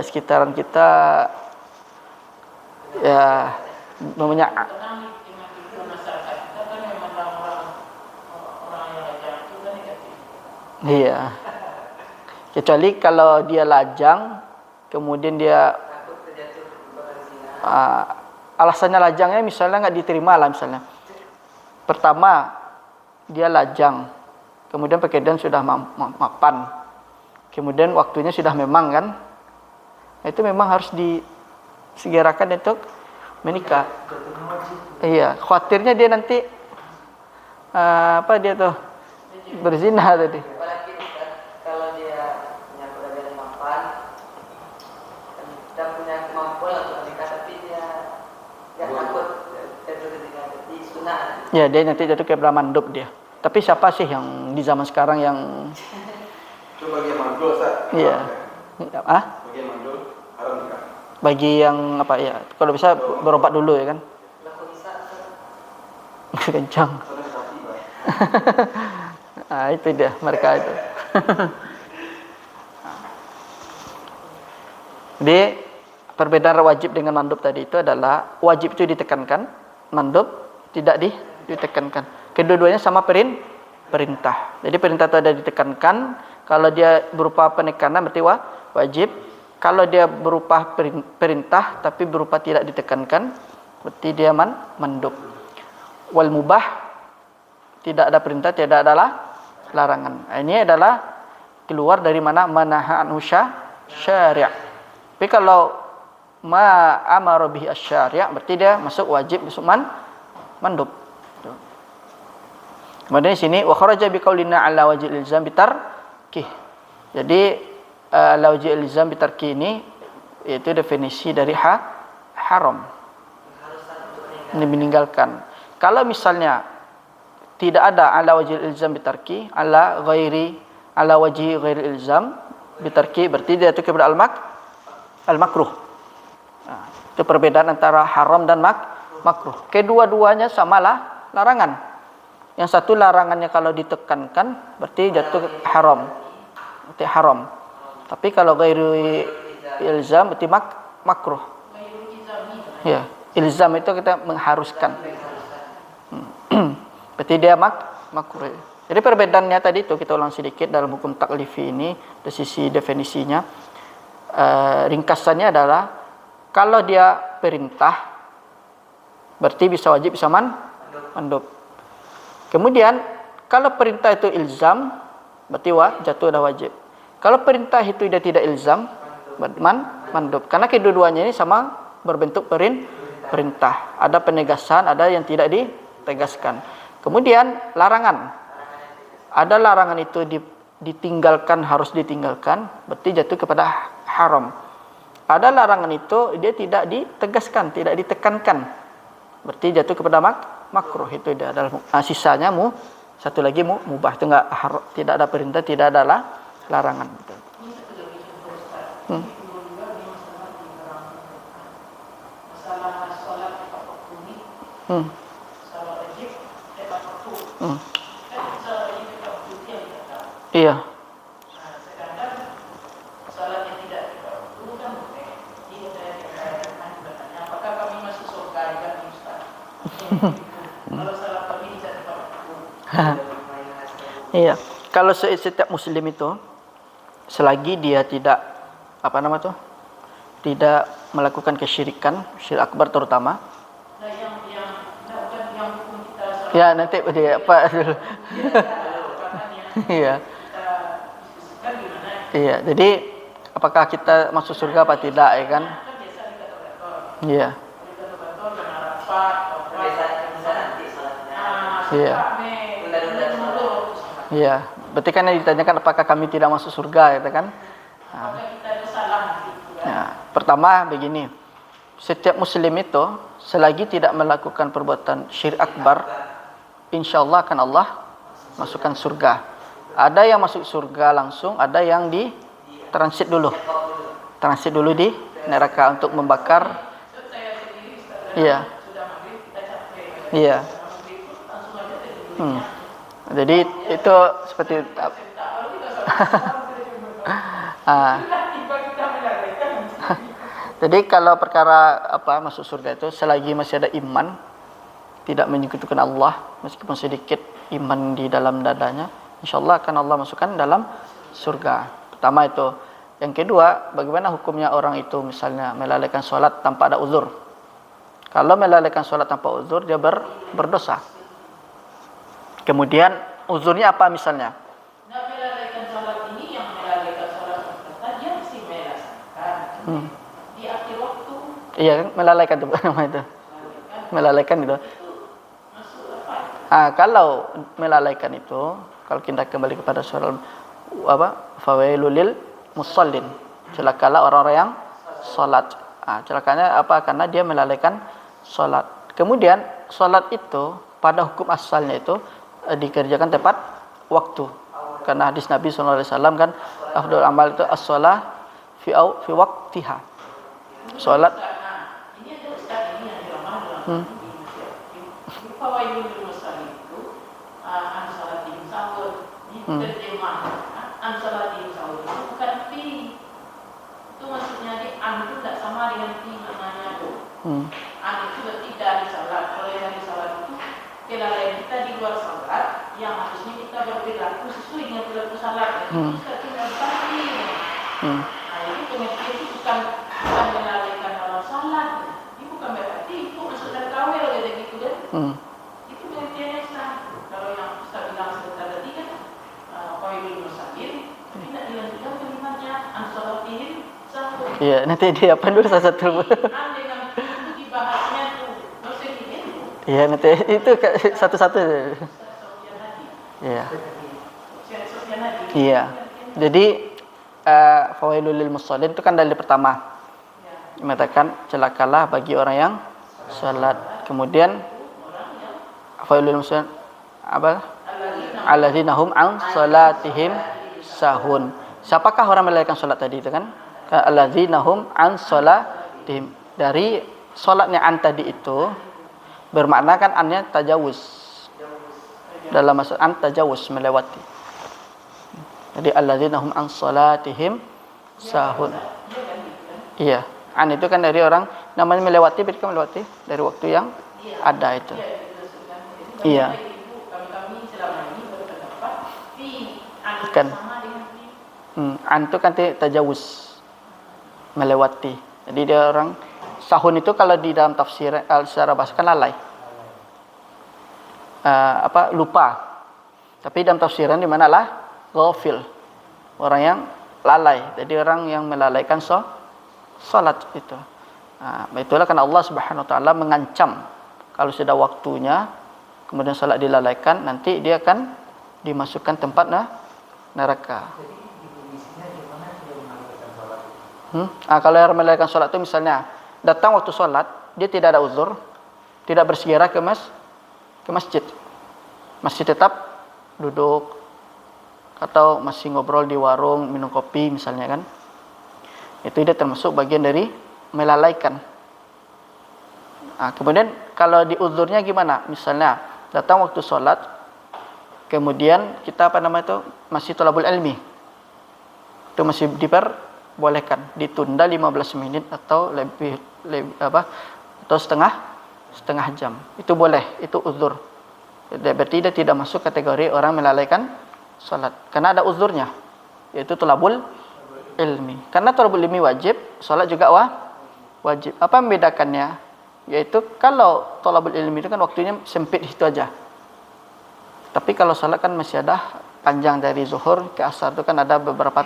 sekitaran kita ya banyak tenang di masyarakat kita kan memang orang yang lajang itu kan negatif. iya. Kecuali kalau dia lajang kemudian dia Takut terjatuh kepada zina. alasannya lajangnya misalnya nggak diterima lah misalnya. Pertama dia lajang, kemudian pekerjaan sudah mapan, kemudian waktunya sudah memang kan, itu memang harus disegerakan untuk menikah. Iya, khawatirnya dia nanti dia tuh berzina tadi. Apalagi kalau dia punya pekerjaan mapan dan punya kemampuan untuk menikah tapi dia takut jatuh ke zina, jadi sunnah. Ya, dia nanti jatuh ke mandub dia. Tapi siapa sih yang di zaman sekarang yang Itu bagian mandul, Ustaz. iya. Bagian mandul haram nikah. Bagi yang kalau bisa berobat dulu ya kan. Laku bisa Kencang. Soalnya kaki, Pak. Itu dia mereka itu. Jadi perbedaan wajib dengan mandub tadi itu adalah wajib itu ditekankan, mandub tidak ditekankan. Kedua-duanya sama perintah. Jadi perintah itu ada ditekankan, Kalau dia berupa penekanan berarti wajib. Kalau dia berupa perintah tapi berupa tidak ditekankan berarti dia mandub. Wal mubah, tidak ada perintah, tidak ada larangan. Ini adalah keluar dari mana manaha anhu syari'. Tapi kalau ma amara bihi asy-syari' berarti dia masuk wajib, masuk mandub. Kemudian di sini wa kharaja biqaulina ala wajhil ilzam bitarkih. Jadi ala wajhil ilzam bitarkih ini yaitu definisi dari haram. Ini meninggalkan. Kalau misalnya tidak ada ala wajhil ilzam bitarki, ala wajhi ghairi ilzam bitarki berarti dia itu kepada al-makruh. Nah, itu perbedaan antara haram dan makruh. Kedua-duanya samalah larangan. Yang satu larangannya kalau ditekankan berarti jatuh haram. Berarti haram. Tapi kalau ghairi ilzam berarti makruh. Ya, ilzam itu kita mengharuskan. Berarti dia makruh. Jadi perbedaannya tadi itu kita ulang sedikit dalam hukum taklifi ini dari sisi definisinya. Ringkasannya adalah kalau dia perintah berarti bisa wajib bisa mandub. Kemudian kalau perintah itu ilzam berarti jatuh dah wajib. Kalau perintah itu dia tidak ilzam mandub. Karena kedua-duanya ini sama berbentuk perintah. Ada penegasan, ada yang tidak ditegaskan. Kemudian larangan. Ada larangan itu ditinggalkan, harus ditinggalkan, berarti jatuh kepada haram. Ada larangan itu dia tidak ditegaskan, tidak ditekankan, berarti jatuh kepada makruh. Itu dia adalah sisanya satu lagi mubah. Itu tidak ada perintah, tidak ada larangan. Iya. Salat yang tidak tepat waktu kan boleh. Jadi saya bertanya, apakah kami masuk surga juga nih Ustaz? Kalau salat kami tidak tepat waktu. Iya. Kalau setiap muslim itu selagi dia tidak tidak melakukan kesyirikan, syirik akbar terutama. Nah, yang hukum kita Ya, nanti dia apa dulu. Iya. Iya, jadi apakah kita masuk surga apa tidak, ya kan? Iya. Iya. Iya. Berarti kan yang ditanyakan apakah kami tidak masuk surga, ya kan? Nah, pertama begini. Setiap muslim itu selagi tidak melakukan perbuatan syirik akbar, insyaallah akan Allah masukkan surga. Ada yang masuk surga langsung, ada yang di transit dulu di neraka untuk membakar. Iya. Iya. Jadi itu seperti jadi kalau perkara masuk surga itu selagi masih ada iman, tidak menyekutukan Allah, meskipun sedikit iman di dalam dadanya, insyaallah akan Allah masukkan dalam surga. Pertama itu. Yang kedua, bagaimana hukumnya orang itu misalnya melalaikan sholat tanpa ada uzur. Kalau melalaikan sholat tanpa uzur, dia berdosa. Kemudian uzurnya apa misalnya? Nah, melalaikan sholat ini yang melalaikan sholat dia mesti melaksanakan di akhir waktu. Iya, melalaikan itu nama itu. Melalaikan itu. Kalau melalaikan itu, kalau kita kembali kepada surah fawailul lil musallin, celakalah orang-orang yang salat. Celakanya apa? Karena dia melalaikan salat. Kemudian salat itu pada hukum asalnya itu dikerjakan tepat waktu. Karena hadis Nabi SAW kan afdhal amal itu as-shalah fi waqtiha. Salat. Ini ada Ustaz ini yang diramah fawailul lil musallin itu an salatihim sahur. Ini terjemah an salatihim sahur itu bukan fi. Itu maksudnya di an itu tidak sama dengan fi maknanya tuh. An itu berarti dari salat. Kalau dari salat itu kelalaian kita di luar salat yang harusnya kita berperilaku sesuai dengan perilaku salat. Itu Itu pengertiannya Ustaz. Kalau yang Ustaz bilang sebentar tadi kan qailul musallin, tidak dilanjutkan kalimatnya an-salatihim sahun. Iya, nanti dia apa dulu salah satu. Andai kan itu dibahasnya tuh dosen itu. Iya, nanti itu satu-satu. Sofian Hadi. Iya. Sofian Hadi. Iya. Jadi fawailul lil musallin itu kan dalil pertama. Mengatakan celakalah bagi orang yang salat. Kemudian fawailul musallin apa? Alladzina hum an salatihim sahun. Siapakah orang melaikan salat tadi itu kan? Alladzina hum an salatihim. Dari salatnya an tadi itu bermakna kan annya tajawuz. Dalam maksud an tajawuz melewati. Jadi alladzina hum an salatihim sahun. Iya, an itu kan dari orang namanya melewati, berarti kan melewati dari waktu yang ada itu. Iya. Kami selama ini berpendapat Kan. sama dengan An itu kan tajawuz melewati. Jadi dia orang sahun itu kalau di dalam tafsir secara bahasa kan lalai. Lupa. Tapi dalam tafsiran di mana lah ghafil. Orang yang lalai. Jadi orang yang melalaikan salat itu. Itulah karena Allah Subhanahu wa taala mengancam kalau sudah waktunya kemudian salat dilalaikan, nanti dia akan dimasukkan tempat neraka. Kalau yang melalaikan salat itu misalnya datang waktu salat, dia tidak ada uzur, tidak bersegera ke masjid. Masih tetap duduk atau masih ngobrol di warung minum kopi misalnya kan. Itu dia termasuk bagian dari melalaikan. Kemudian kalau di uzurnya gimana? Misalnya datang waktu salat, kemudian kita masih thalabul ilmi. Itu masih diperbolehkan, ditunda 15 menit atau lebih atau setengah jam. Itu boleh, itu uzur. Berarti dia tidak masuk kategori orang melalaikan salat karena ada uzurnya, yaitu thalabul ilmi. Karena thalabul ilmi wajib, salat juga wajib. Apa membedakannya? Yaitu kalau thalabul ilmi itu kan waktunya sempit itu aja. Tapi kalau salat kan masih ada panjang dari zuhur ke asar, itu kan ada beberapa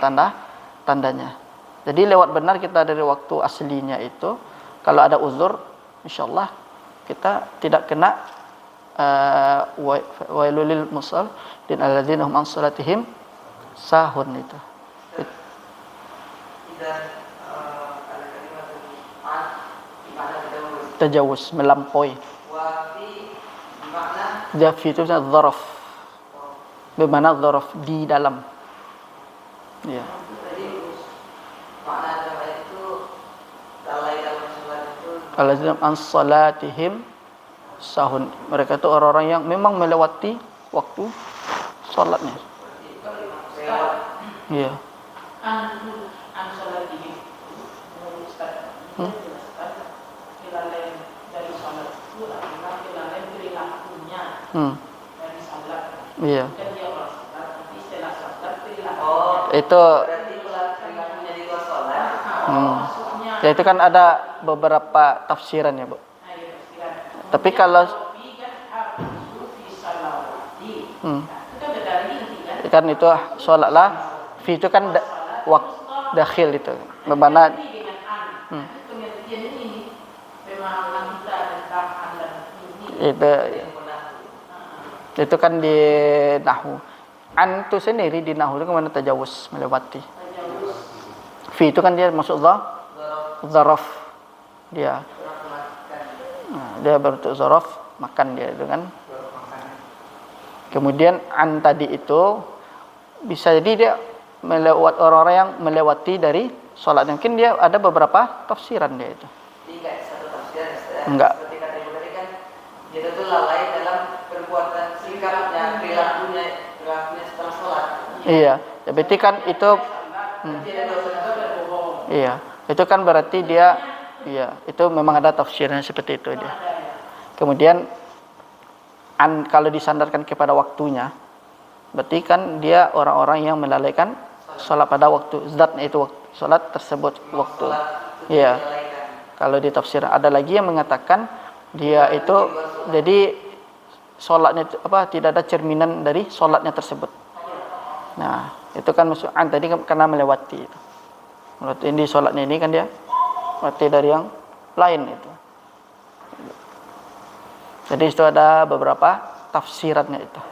tandanya. Jadi lewat benar kita dari waktu aslinya itu. Kalau ada uzur, insyaallah kita tidak kena wailul lil musallin alladzina hum an salatihim sahun itu. Tajawuz melampaui. Fi itu dzaraf. Bermakna dzaraf di dalam. Ya. Alladzina an salatihim sahun. Mereka itu orang-orang yang memang melewati waktu salatnya. Iya. an salatihim. Kelalaian dari salat itu adalah kelalaian perilakunya dari salat. Iya. Kan dia orang salat, tapi setelah salat perilakunya. Itu perilakunya di luar salat. Maksudnya. Ya itu kan ada beberapa tafsiran ya, Bu. Tapi kalau kan itu sholatlah fi itu kan dakhil itu bermakna itu kan di nahwu. An itu sendiri di nahwu itu kemana tajawuz melewati. Fi itu kan dia masuk zaraf dia. Dia berbentuk zaraf, makan dia itu kan. Kemudian an tadi itu bisa jadi dia melewat orang-orang yang melewati dari sholat. Mungkin dia ada beberapa tafsiran dia itu. Tidak satu tafsiran. Enggak. Seperti kata Ibu tadi kan dia itu lalai dalam perbuatan sikapnya, perilakunya setelah sholat. Iya, ya, berarti kan itu iya, itu kan berarti dia iya, itu memang ada tafsirnya seperti itu dia. Kemudian kalau disandarkan kepada waktunya, berarti kan dia orang-orang yang melalaikan sholat pada waktu zatnya itu sholat tersebut waktu. Iya. Kalau di tafsir ada lagi yang mengatakan Dia itu jadi sholatnya itu apa, tidak ada cerminan dari sholatnya tersebut. Nah, itu kan masuk an tadi karena melewati itu. Melewati di sholatnya ini kan dia melewati dari yang lain itu. Jadi itu ada beberapa tafsirannya itu.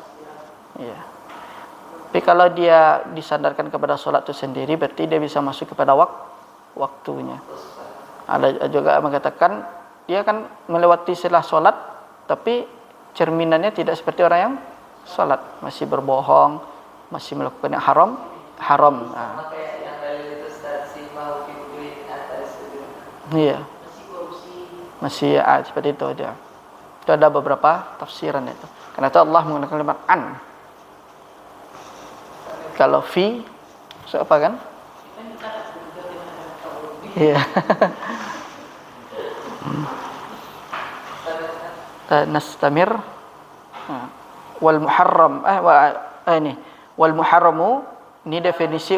Iya. Tapi kalau dia disandarkan kepada sholat itu sendiri, berarti dia bisa masuk kepada waktunya. Ada juga mengatakan dia kan melewati setelah sholat, tapi cerminannya tidak seperti orang yang sholat, masih berbohong, masih melakukan yang haram. Nah. Kayak yang dari itu stasi mau dibuat atas itu. Iya. Masih seperti itu aja. Itu ada beberapa tafsiran itu. Karena itu Allah menggunakan kalimat an. Kalau fi, so apa kan? Iya. Nastamir. Wal muharram. Ini. Wal muharramu. Ini definisi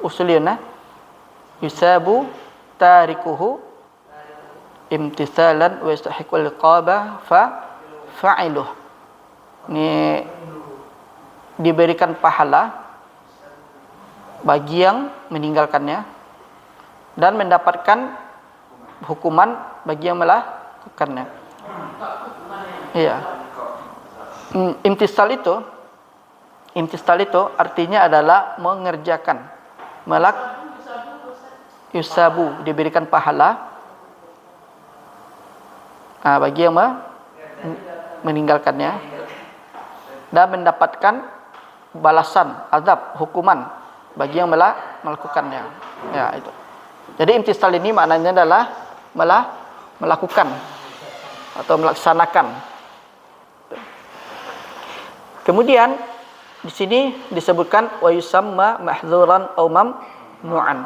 usuliyana. Yusabu tarikuhu imtithalan wa yastahiqul iqaba fa'iluh. Ini diberikan pahala bagi yang meninggalkannya dan mendapatkan hukuman bagi yang melakukannya. Iya. Imtithal itu artinya adalah mengerjakan. Yusabu diberikan pahala bagi yang meninggalkannya dan mendapatkan balasan, azab, hukuman bagi yang melakukannya. Ya, itu. Jadi imtisal ini maknanya adalah melakukan atau melaksanakan. Kemudian di sini disebutkan wa yusamma mahzuran aw mamnu'an.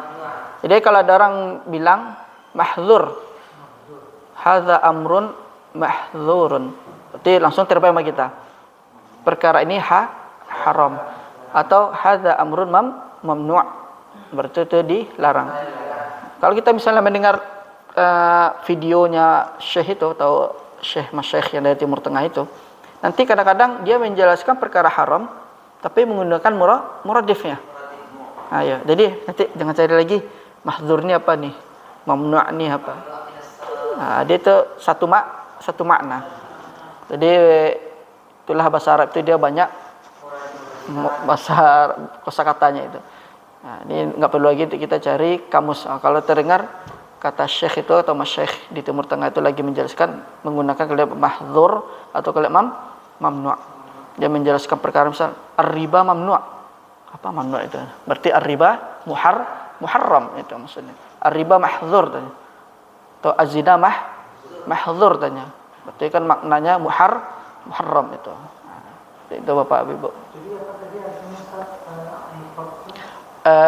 Jadi kalau ada orang bilang mahzur, hadza amrun mahzurun, berarti langsung terbayang bagi kita perkara ini haram, atau hadza amrun mamnu', berarti itu dilarang. Kalau kita misalnya mendengar videonya Syekh itu atau Syekh yang dari Timur Tengah itu, nanti kadang-kadang dia menjelaskan perkara haram tapi menggunakan muradifnya. Ya. Jadi nanti jangan cari lagi mahzur ini apa nih, mamnu' ini apa. Dia itu satu makna. Jadi itulah bahasa Arab itu dia banyak bahasa kosakatanya itu. Ini nggak perlu lagi kita cari kamus. Kalau terdengar kata Syekh itu atau Masyekh di Timur Tengah itu lagi menjelaskan menggunakan kalimat mahzur atau kalimat mamnu'. Dia menjelaskan perkara misal ar-riba mamnu'. Apa mamnu' itu? Berarti ar-riba muharram itu maksudnya. Ar-riba mahzur tanya. Atau az-zina mahzur tanya. Berarti kan maknanya muharram itu. Itu Bapak Ibu.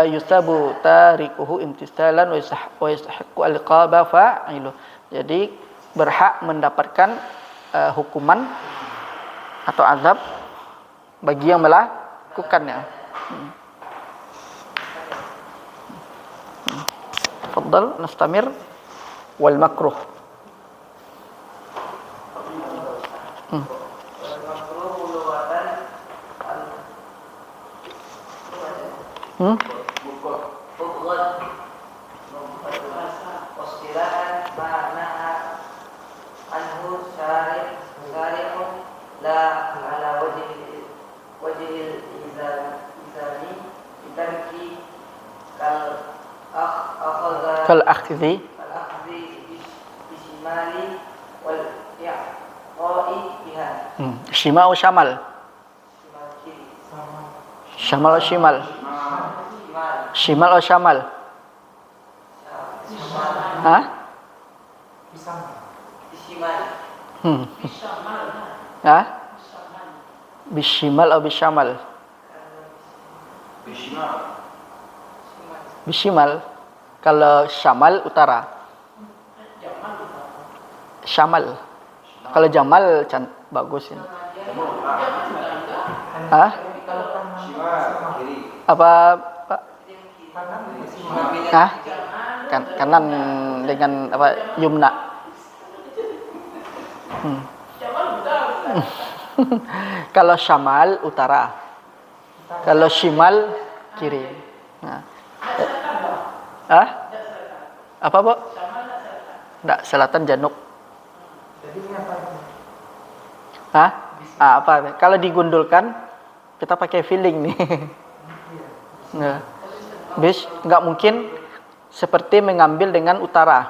Yusabu tarikuhu imtisalan wa yastahiqu al-iqaba fa'ilu. Jadi berhak mendapatkan hukuman atau azab bagi yang melakukannya. Tafadhal nastamir wal makruh. Kal akhdhi Shima atau syamal? Syamal atau shimal? Shimal atau syamal? Hah? Hah? Bishimal atau bisyamal? Bishimal. Kalau syamal utara. Syamal. Kalau jamal bagus ini. Hah? Apa Pak? Hah? Kanan dengan apa? Yumna. Jamal utara. Kalau syamal utara. Kalau shimal kiri. Nah. Ah? Apa, Bu? Enggak, selatan janub. Hah? Apa? Kalau digundulkan kita pakai feeling nih. Nah. Bis enggak mungkin seperti mengambil dengan utara.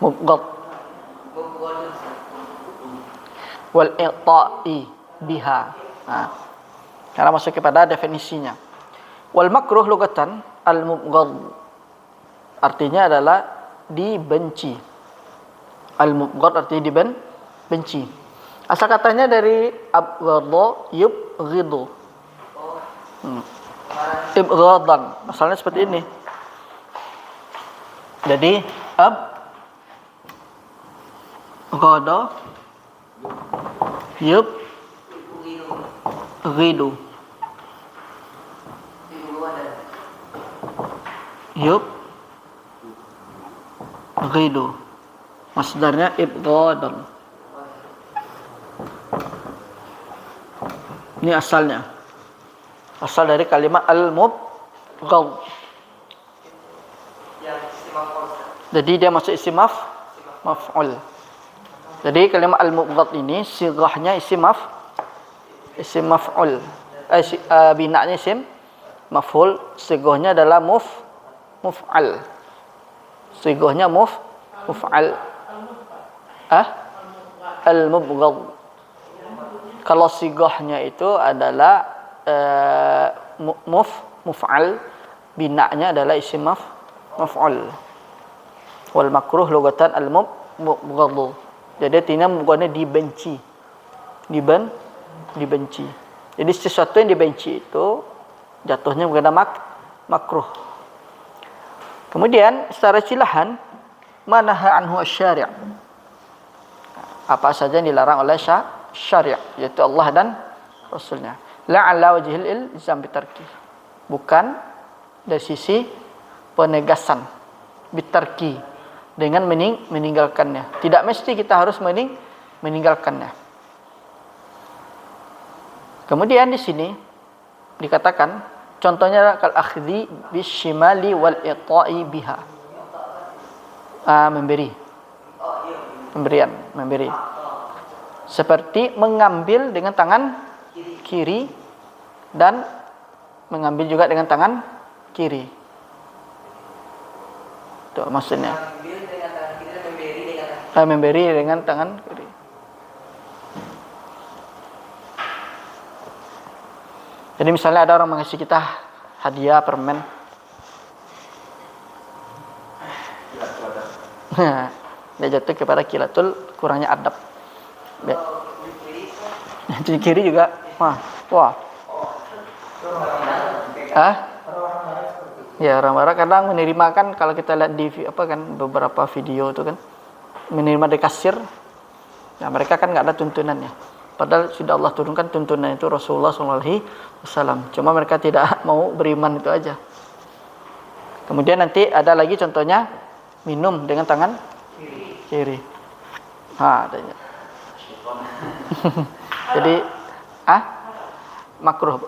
Mubghad wal i'ta'i biha. Nah, karena masuk kepada definisinya. Wal makruh lugatan al mubghad artinya adalah dibenci. Al mubghad artinya dibenci. Asal katanya dari abghadha yubghidu. Ibghadan. Asalnya seperti ini. Jadi abghadha yubghidu. Yubghidu. Masdarnya ibghadan. Ini asalnya. Asal dari kalimat al-mubghad. Jadi dia masuk isim maf'ul. Jadi kalimat al-mubghad ini sighahnya isim maf'ul. Binanya isim maf'ul, sighahnya adalah muf'al. Sighahnya muf'al. Al-mubghad. Kalau sighahnya itu adalah muf'al, binanya adalah isim maf'ul. Wal makruh lugatan al-mubghad. Jadi artinya mubghadnya dibenci. Dibenci. Jadi sesuatu yang dibenci itu jatuhnya bukan makruh. Kemudian secara istilahan manaha anhu asy-syari'. Apa saja yang dilarang oleh syariat, yaitu Allah dan Rasulnya. La ala wajhil ilzam bitarki. Bukan dari sisi penegasan bitarki dengan meninggalkannya. Tidak mesti kita harus meninggalkannya. Kemudian di sini dikatakan contohnya kal akhdhi bisyimali wal ita'i biha. Memberi. Seperti mengambil dengan tangan kiri dan mengambil juga dengan tangan kiri. Itu maksudnya. Memberi dengan tangan kiri. Jadi misalnya ada orang mengasih kita hadiah permen. Dia jatuh kepada kilatul kurangnya adab. Di kiri juga. Wah. Ya, orang barat kadang menerima kan, kalau kita lihat di beberapa video itu kan menerima di kasir. Nah, mereka kan enggak ada tuntunannya. Padahal sudah Allah turunkan tuntunan itu Rasulullah SAW. Cuma mereka tidak mau beriman itu aja. Kemudian nanti ada lagi contohnya minum dengan tangan kiri. Adanya. Jadi makruh.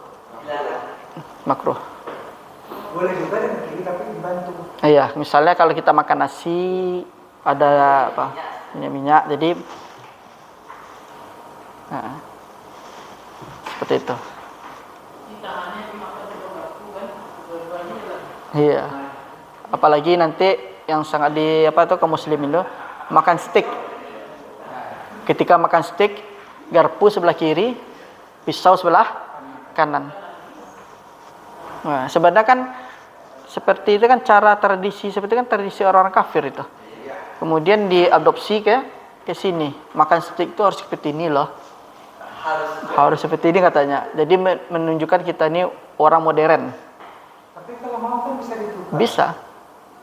Boleh juga dengan kiri tapi dibantu. Iya, misalnya kalau kita makan nasi ada minyak, jadi seperti itu. Iya. Apalagi nanti yang sangat kaum muslimin itu makan steak. Ketika makan steak, garpu sebelah kiri, pisau sebelah kanan. Nah, sebenarnya kan seperti itu kan cara tradisi, seperti kan tradisi orang-orang kafir itu. Kemudian diadopsi ke sini. Makan steak itu harus seperti ini loh. Harus seperti ini katanya. Jadi menunjukkan kita ini orang modern. Tapi kalau mau kan bisa ditukar. Bisa.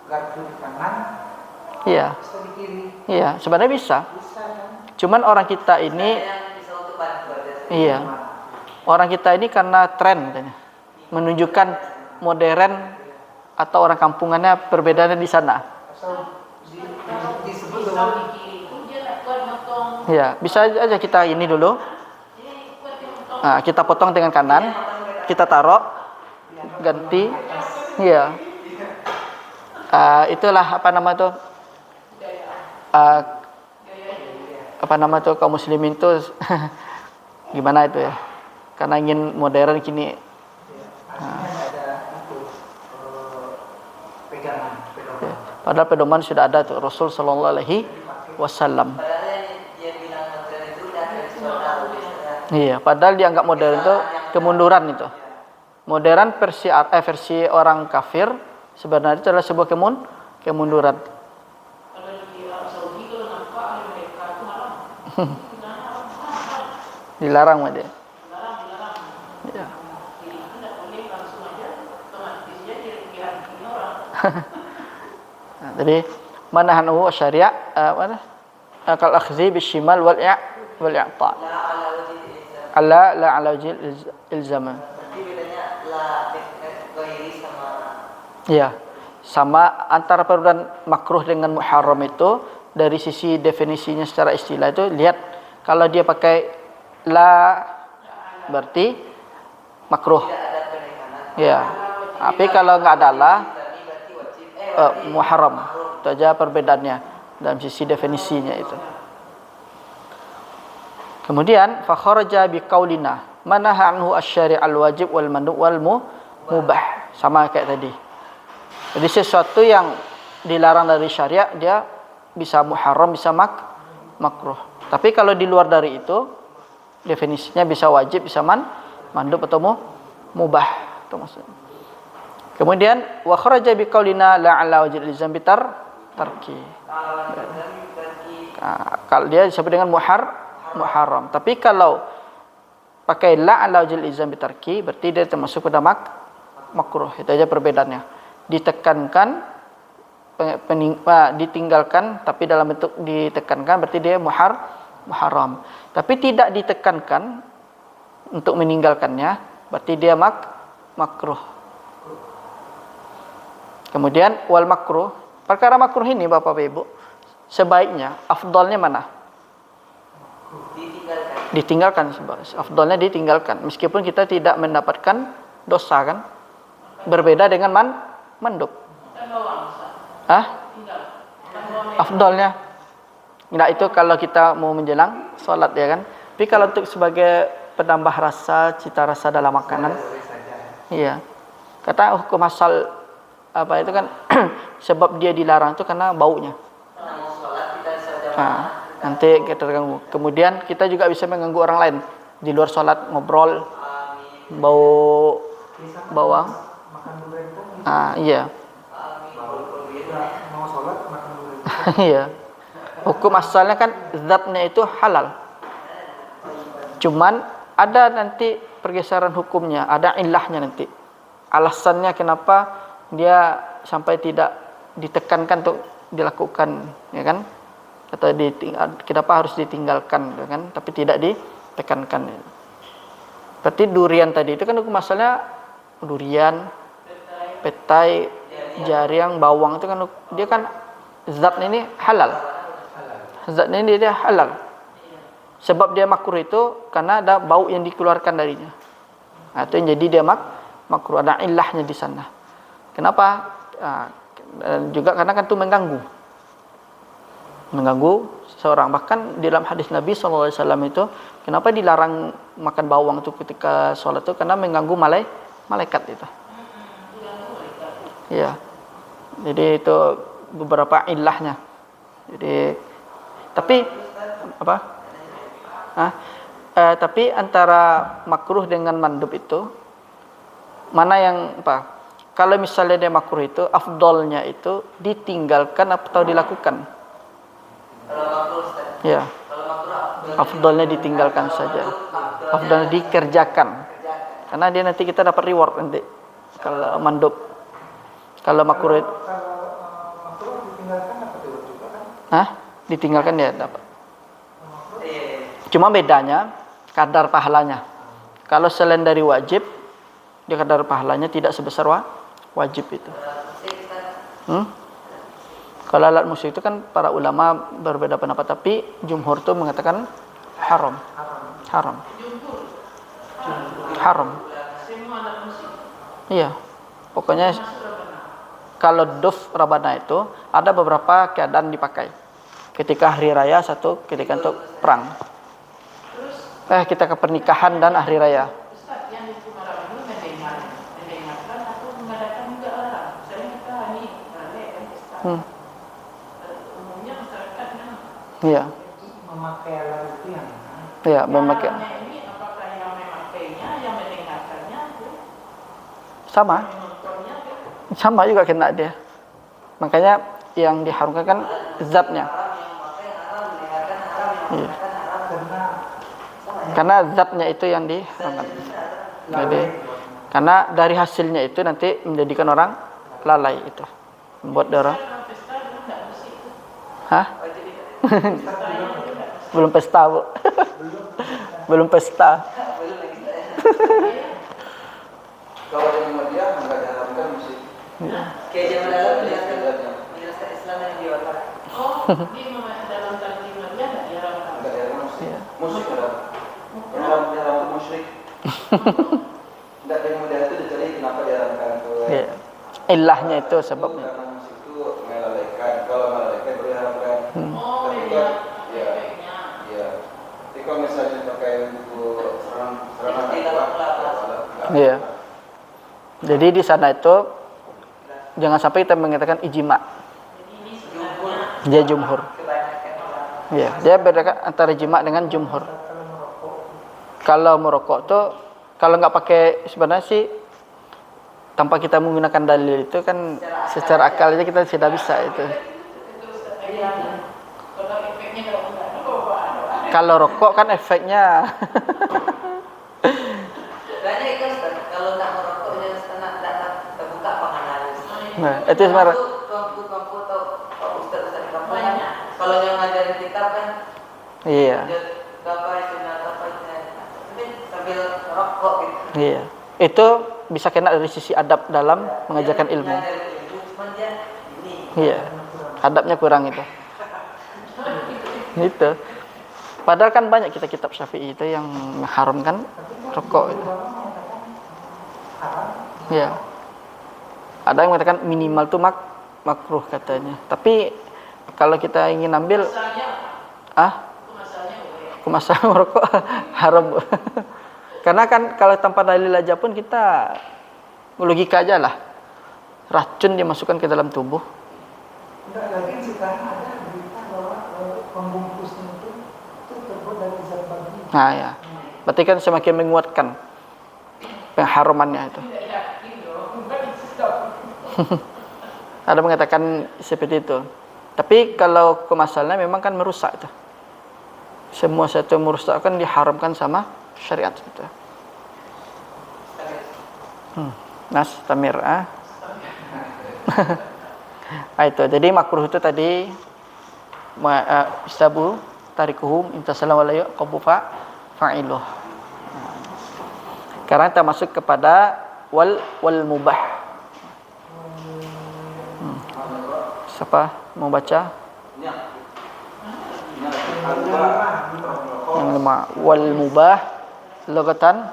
Garpu di kanan. Iya. Bisa di kiri. Iya, sebenarnya bisa. Bisa kan? Cuman orang kita ini iya. Orang kita ini karena tren katanya. Menunjukkan modern atau orang kampungannya perbedaannya di sana. disebut Pisau dengan di kiri itu dia tak kuat motong. Ya, bisa aja kita ini dulu. Dia kuat dia motong. Nah, kita potong dengan kanan, kita taruh, ganti. Iya. Itulah apa nama itu? Apa nama itu kaum muslimin itu gimana itu ya? Karena ingin modern kini. ada itu pegangan. Ya. Padahal pedoman sudah ada tuh Rasul Sallallahu Alaihi Wasallam. Padahal dia bilang modern itu udah versi modern. Iya, padahal dianggap modern itu kemunduran itu. Modern versi orang kafir sebenarnya itu adalah sebuah kemunduran. Kalau di Arab Saudi kalau nampak ada mereka itu malam. Dilarang sama dia. Dilarang. Ya. Kiri itu tidak boleh langsung aja otomatis dia kira-kira ini orang. Nah, jadi manahahu syariah mana? Kal akhzi bishimal wal i'ta. La ala wajhi ilzama. Berarti bedanya la ghairi sama Iya. Sama antara perbuatan makruh dengan muharram itu dari sisi definisinya secara istilah itu lihat kalau dia pakai la berarti makruh. Ya. Tapi kalau nggak ada la muharram. Itu aja perbedaannya dalam sisi definisinya itu. Kemudian fa kharaja bi qaulina manaha anhu asy-syari' al-wajib wal mandub wal mubah. Sama kayak tadi. Jadi sesuatu yang dilarang dari syariat dia bisa muharram, bisa makruh. Tapi kalau di luar dari itu definisinya bisa wajib, bisa mandub atau mubah itu maksudnya. Kemudian wa kharaja bi qaulina la ala wajhil ilzam tarki. Kalau dia disebut dengan muharram. Tapi kalau pakai la ala wajhil ilzam tarki berarti dia termasuk pada makruh. Itu aja perbedaannya. Ditekankan ditinggalkan tapi dalam bentuk ditekankan berarti dia muharram. Tapi tidak ditekankan untuk meninggalkannya berarti dia makruh. Kemudian wal makruh, perkara makruh ini Bapak Ibu sebaiknya afdalnya mana? Ditinggalkan. Afdalnya ditinggalkan meskipun kita tidak mendapatkan dosa kan? Berbeda dengan mandub. Afdalnya. Nah itu kalau kita mau menjelang sholat ya kan. Tapi kalau untuk sebagai penambah rasa, cita rasa dalam makanan, iya. Kata hukum asal apa itu kan sebab dia dilarang itu karena baunya. Nah, nanti kita terganggu. Kemudian kita juga bisa mengganggu orang lain di luar sholat ngobrol, bau bawang. Iya. Mau sholat makan dulu. Iya. Hukum asalnya kan zatnya itu halal. Cuman ada nanti pergeseran hukumnya, ada ilahnya nanti. Alasannya kenapa dia sampai tidak ditekankan untuk dilakukan, ya kan? Atau kenapa harus ditinggalkan, ya kan? Tapi tidak ditekankan. Berarti durian tadi itu kan hukum asalnya durian, petai, jariang, bawang itu kan dia kan zatnya ini halal. Zatnya ini dia halal. Sebab dia makruh itu karena ada bau yang dikeluarkan darinya. Nah, itu yang jadi dia makruh, ada ilahnya di sana. Kenapa? Juga karena kan itu mengganggu seorang. Bahkan di dalam hadis Nabi SAW itu, kenapa dilarang makan bawang itu ketika sholat itu? Karena mengganggu malaikat itu. Ya, jadi itu beberapa ilahnya. Jadi, tapi apa? Tapi antara makruh dengan mandub itu mana yang apa? Kalau misalnya dia makruh itu, afdolnya itu ditinggalkan atau dilakukan? Ya, afdolnya ditinggalkan saja. Afdolnya dikerjakan. Karena dia nanti kita dapat reward nanti. Kalau mandub. Kalau makruh itu, ditinggalkan apa juga kan? ditinggalkan ya dapat. Cuma bedanya kadar pahalanya. Kalau selain dari wajib, dia kadar pahalanya tidak sebesar wajib itu. Kalau alat musik itu kan para ulama berbeda pendapat, tapi jumhur tuh mengatakan haram. Haram. Haram. Semua alat musik. Iya. Pokoknya kalau duf rabana itu ada beberapa keadaan dipakai. Ketika hari raya satu, ketika untuk perang. Kita ke pernikahan dan hari raya. Ustaz, yang di Semarang itu mendengarkan atau mengadakan juga orang. Misalnya kita ini balik kan Ustaz. Umumnya masyarakat kan. Iya. Memakai alat itu yang Iya, memakai. Alatnya ini apakah yang memakainya, yang mendengarkannya, Sama. yang menontonnya, Sama juga kena dia. Makanya yang diharamkan kan zatnya. Iya. Karena zatnya itu yang diharamkan. Jadi karena dari hasilnya itu nanti menjadikan orang lalai itu. Membuat dia orang. Hah? Belum pesta, Bu. Belum pesta. Kalau di Muhammadiyah enggak diharamkan musik. Kayak zaman lalu menjelaskan Islam yang di otak. di dalam taklimat dia tidak diharapkan. Enggak diharamkan musik. Musik haram. Yang diharamkan musyrik. Enggak dari Muhammadiyah itu dicari kenapa diharamkan itu. Iya. Ilahnya itu sebabnya. Karena musik itu melalaikan. Kalau melalaikan boleh diharamkan. Oh, Tapi iya. ya, Efeknya. iya. Tapi kalau misalnya pakai untuk serangan Iya. Jadi di sana itu jangan sampai kita mengatakan ijma. Dia jumhur. Iya, dia bedakan antara ijma dengan jumhur. Kalau merokok tuh kalau nggak pakai sebenarnya sih tanpa kita menggunakan dalil itu kan secara akal aja kita sudah bisa itu. Kalau efeknya kalau enggak, Kalau rokok kan efeknya Banyak itu Ustaz, kalau nak merokok jangan setengah datang terbuka pengenalan. nah, itu sebenarnya Kampung atau ustaz-ustaz di kampung kan, kalau yang ngajarin kita kan, iya. apa istilah apa istilah, tapi sambil merokok gitu. Iya. Itu bisa kena dari sisi adab dalam mengajarkan ilmu. Ngajarin ilmu, cuman dia ini. Iya. Adabnya kurang itu. Itu. Padahal kan banyak kitab Syafi'i itu yang mengharamkan rokok itu. Iya. Ada yang mengatakan minimal tuh makruh katanya. Tapi kalau kita ingin ambil kemasan rokok haram. Karena kan kalau tanpa dalil aja pun kita logika aja lah. Racun dimasukkan ke dalam tubuh. enggak lagi sekarang ada berita bahwa pembungkusnya itu terbuat dari zat babi. Nah ya. Berarti kan semakin menguatkan pengharamannya itu. Ada mengatakan seperti itu. Tapi kalau kemasalahnya memang kan merusak itu. Semua sesuatu merusak kan diharamkan sama syariat itu. Nas tamir itu. Jadi makruh itu tadi istabu tarikuhum intasalam wala yaqbu fa'iluh. Karena kita masuk kepada wal mubah. Siapa mau baca? Yang lima wal mubah logatan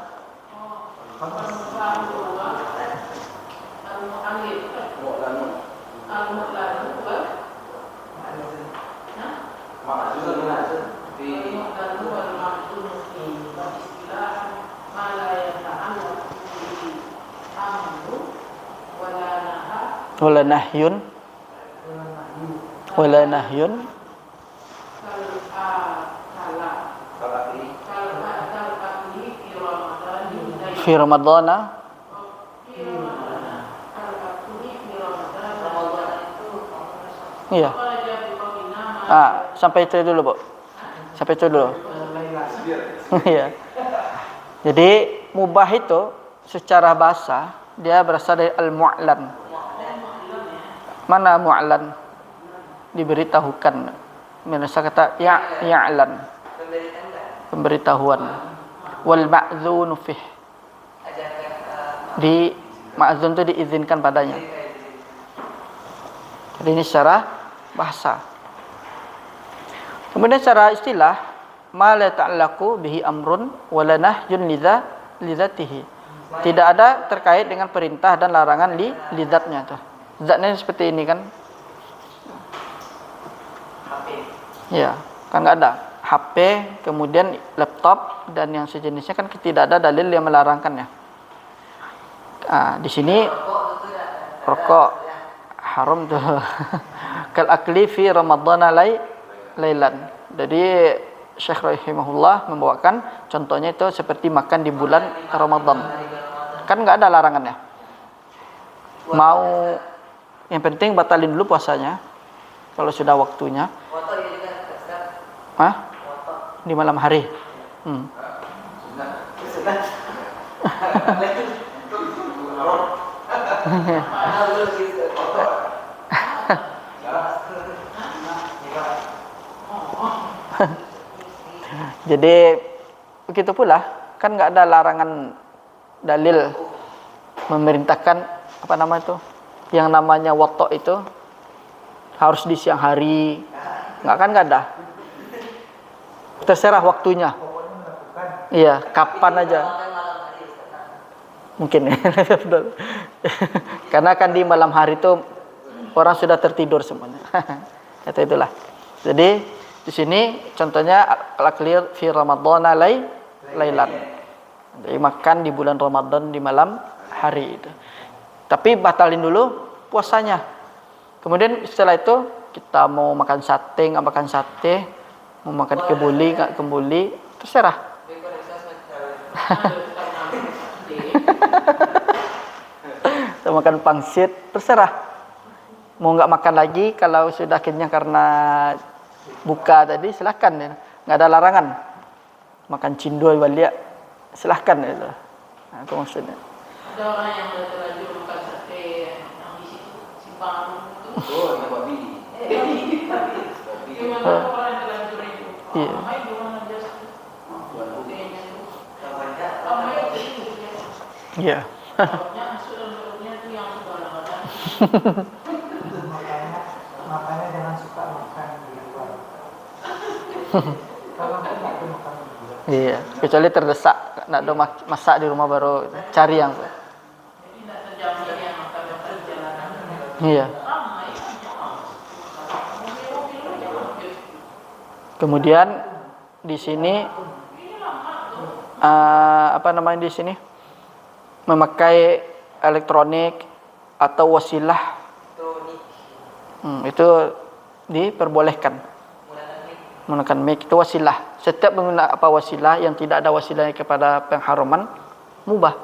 wala nahyun fi ramadana iya. Sampai itu dulu, Bu. Sampai itu dulu. Iya. Jadi mubah itu secara bahasa dia berasal dari al-mu'lan. Mana mu'lan? Diberitahukan. Menasa kata ya'lan. Pemberitahuan. Wal ma'zunu fih. Di ma'zun itu diizinkan padanya. Jadi ini secara bahasa. Kemudian secara istilah, ma la ta'allaqu bihi amrun wa la nahyun lidzatihi. Tidak ada terkait dengan perintah dan larangan lidzatnya tuh. Zatnya seperti ini kan? HP. Ya, kan nggak ada. HP, kemudian laptop dan yang sejenisnya kan tidak ada dalil yang melarangkannya. Di sini rokok haram tuh. Kal akli fi ramadhana lailan. Jadi Syekh rahimahullah membawakan contohnya itu seperti makan di bulan Ramadan. Kan nggak ada larangannya. Mau yang penting batalin dulu puasanya kalau sudah waktunya. Foto ya juga Ustaz. Hah? Foto. Di malam hari. Jadi begitu pula kan nggak ada larangan dalil memerintahkan apa nama itu yang namanya watok itu harus di siang hari, nggak ada, terserah waktunya. Iya, kapan aja mungkin. Karena kan di malam hari itu orang sudah tertidur semuanya. Itulah. Jadi di sini contohnya al-aklir fi ramadhana lailan. Jadi makan di bulan Ramadan di malam hari itu. Tapi batalin dulu puasanya. Kemudian setelah itu kita mau makan sate, nggak makan sate, mau makan kebuli, nggak kebuli, terserah. Kita makan pangsit, terserah. Mau nggak makan lagi kalau sudah kenyang karena buka tadi, silahkan ya. Nggak ada larangan. Makan cindol balik, silahkan itu. Nah, itu maksudnya. Ada orang yang udah terlanjur makan sate yang di situ simpang itu. Oh, ini babi. Gimana orang yang terlanjur itu? Iya. Ramai gimana biasa? Kayaknya tuh. Ramai itu. Iya. Pokoknya asuran-asurannya itu yang sembarangan. Makanya jangan suka makan di luar. Kalau aku nggak ada makan di luar. Iya, kecuali terdesak, nak ada masak di rumah baru cari yang. Jadi tidak terjamin yang makan-makan di jalanan. Iya. Ramai aja. Mobil-mobil aja. Kemudian di sini apa namanya di sini memakai elektronik atau wasilah itu diperbolehkan. Menggunakan mic itu wasilah. Setiap menggunakan apa wasilah yang tidak ada wasilahnya kepada pengharaman mubah.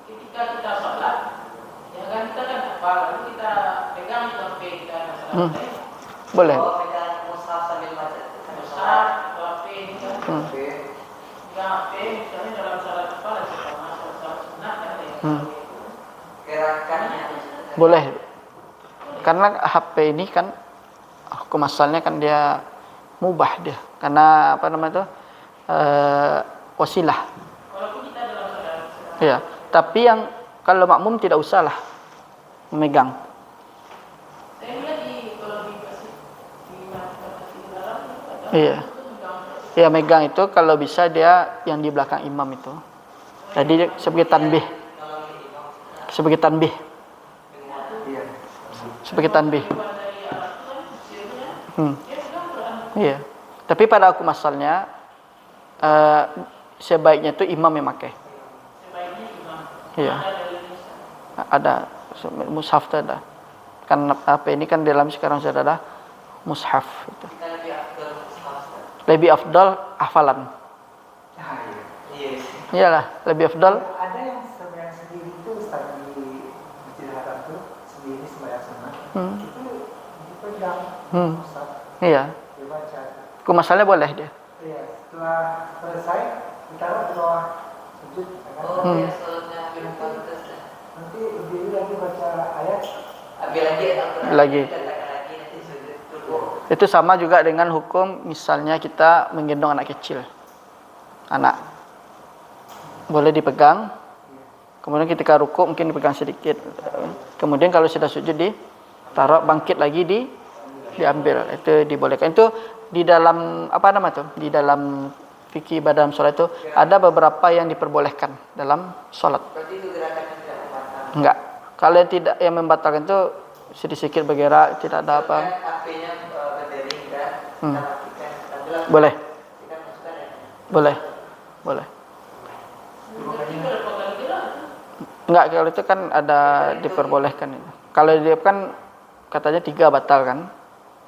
Ketika kita sholat, ya kan kita kan apa? Lalu kita pegang itu HP kita masalah Boleh. Oh, pegang mushaf sambil baca. besar, HP ini kan. Oke. Pegang HP misalnya dalam salat apa? Salat sunat kan ada yang Gerakannya. Boleh. Karena HP ini kan hukum asalnya kan dia mubah dia. Karena apa namanya itu? Wasilah. walaupun kita dalam salat. Iya. Tapi yang kalau makmum tidak usahlah memegang. Saya lihat kalau dikasih di dalam Iya. Ya megang itu kalau bisa dia yang di belakang imam itu. Jadi sebagai tanbih. Sebagai tanbih. Sebagai tanbih. Iya. Tapi pada hukum asalnya sebaiknya itu imam yang pakai. sebaiknya imam. Iya. Ada dari Indonesia. Ada mushaf itu ada. Kan apa ini kan di dalam sekarang sudah ada mushaf itu. Kita lebih afdal mushaf. Lebih afdal hafalan. Iya. Iyalah, lebih afdal. Ada yang sembahyang sendiri itu Ustaz di Masjid Haram itu sendiri sembahyang sana. Itu dipegang Ustaz, Iya. dibaca. Hukum asalnya boleh dia. Iya, setelah selesai ditaruh di bawah sujud. Ya kan? Oh, dia sholatnya hampir pantas. Nanti berdiri lagi baca ayat. Ambil lagi Al-Quran. Lagi. Lagi nanti sujud dulu. Itu sama juga dengan hukum misalnya kita menggendong anak kecil. Anak boleh dipegang. Kemudian ketika rukuk mungkin dipegang sedikit. Kemudian kalau sudah sujud ditaruh bangkit lagi di diambil, itu dibolehkan. Itu di dalam apa nama tuh? Di dalam fikih dalam sholat itu ada beberapa yang diperbolehkan dalam sholat. Berarti itu gerakan yang tidak membatalkan. Enggak. Kalau yang tidak yang membatalkan itu sedikit bergerak, tidak ada apa. HP-nya berdering dan kita matikan. Tapi langsung Boleh. kita masukkan ya. Boleh. Boleh. Berarti berapa kali gerak? Enggak, kalau itu kan ada diperbolehkan itu. Kalau dia kan katanya 3 batal kan.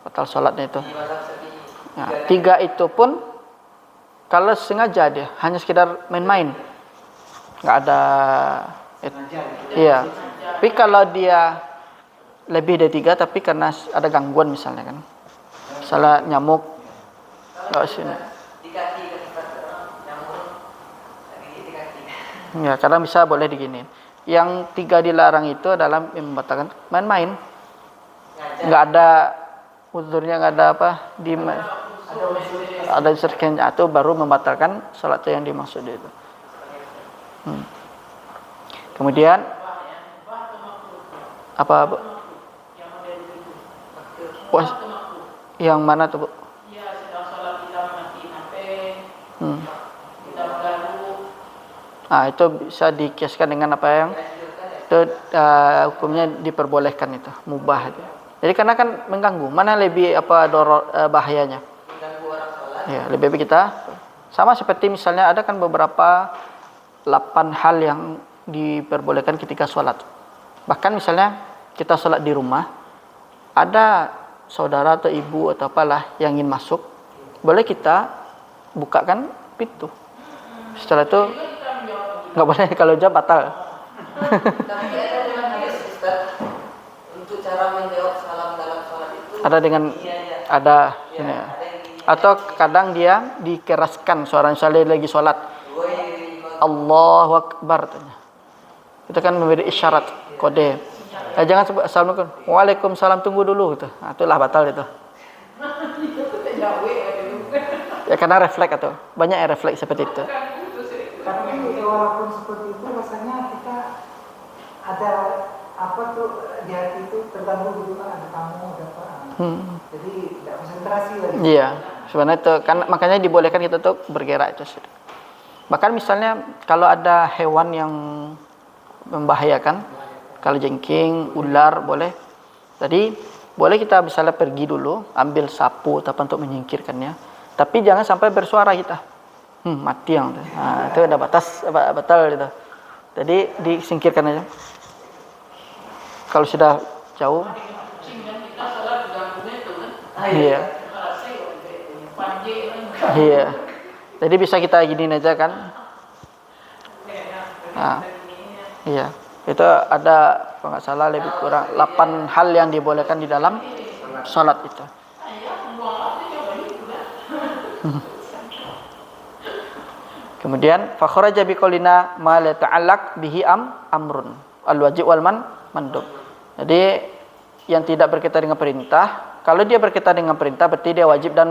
Batal sholatnya itu. Di mazhab Syafi'i. Nah, 3 itu pun kalau sengaja dia hanya sekedar main-main. Enggak ada iya. Tapi kalau dia lebih dari 3 tapi karena ada gangguan misalnya kan. Misalnya nyamuk enggak sini. Di kaki ketika nyamuk lagi di kaki. Ya, kadang bisa boleh diginiin. Yang 3 dilarang itu adalah membatalkan main-main. Enggak ada uzurnya, enggak ada apa di ada serkennya atau baru membatalkan salat yang dimaksud itu. Kemudian apa Bu? Puas, yang mana tuh Bu? Ya, sedang sholat kita matiin HP, kita mengganggu. Nah, itu bisa dikiaskan dengan apa yang itu hukumnya diperbolehkan itu, mubah itu. Jadi karena kan mengganggu, mana lebih apa bahayanya? Mengganggu orang sholat. Ya, lebih baik kita sama seperti misalnya ada kan beberapa 8 hal yang diperbolehkan ketika sholat. Bahkan misalnya kita sholat di rumah, ada saudara atau ibu atau apalah yang ingin masuk, boleh kita bukakan pintu. Setelah itu nggak boleh, kalau jawab batal. Tapi ada dengan hadis Ustaz untuk cara menjawab salam dalam sholat itu. Ada dengan ada ini ya. Atau kadang dia dikeraskan suara, misalnya lagi sholat, Allahu Akbar, itu kan memberi isyarat, kode. Jangan sebut assalamualaikum, waalaikumsalam, tunggu dulu gitu. Nah, itulah batal itu. Ya karena refleks atau banyak yang refleks seperti itu. Tapi walaupun seperti itu rasanya kita ada apa tuh di hati itu terganggu gitu kan, ada tamu ada apa. Jadi tidak konsentrasi lagi. Iya, sebenarnya itu kan makanya dibolehkan kita tuh bergerak itu. Bahkan misalnya kalau ada hewan yang membahayakan, kalau jengking, ular boleh. Jadi boleh kita misalnya pergi dulu, ambil sapu atau apa untuk menyingkirkannya. Tapi jangan sampai bersuara kita. Mati yang itu. Nah, itu ada batal gitu. Jadi disingkirkan aja. Kalau sudah jauh. Iya. Iya. Jadi bisa kita giniin aja kan. Nah, iya. Itu ada kalau nggak salah lebih kurang 8 hal yang dibolehkan di dalam sholat itu. Kemudian fa kharaja biqaulina ma la ta'allaq bihi amrun al-wajib wal mandub. Jadi yang tidak berkaitan dengan perintah, kalau dia berkaitan dengan perintah berarti dia wajib dan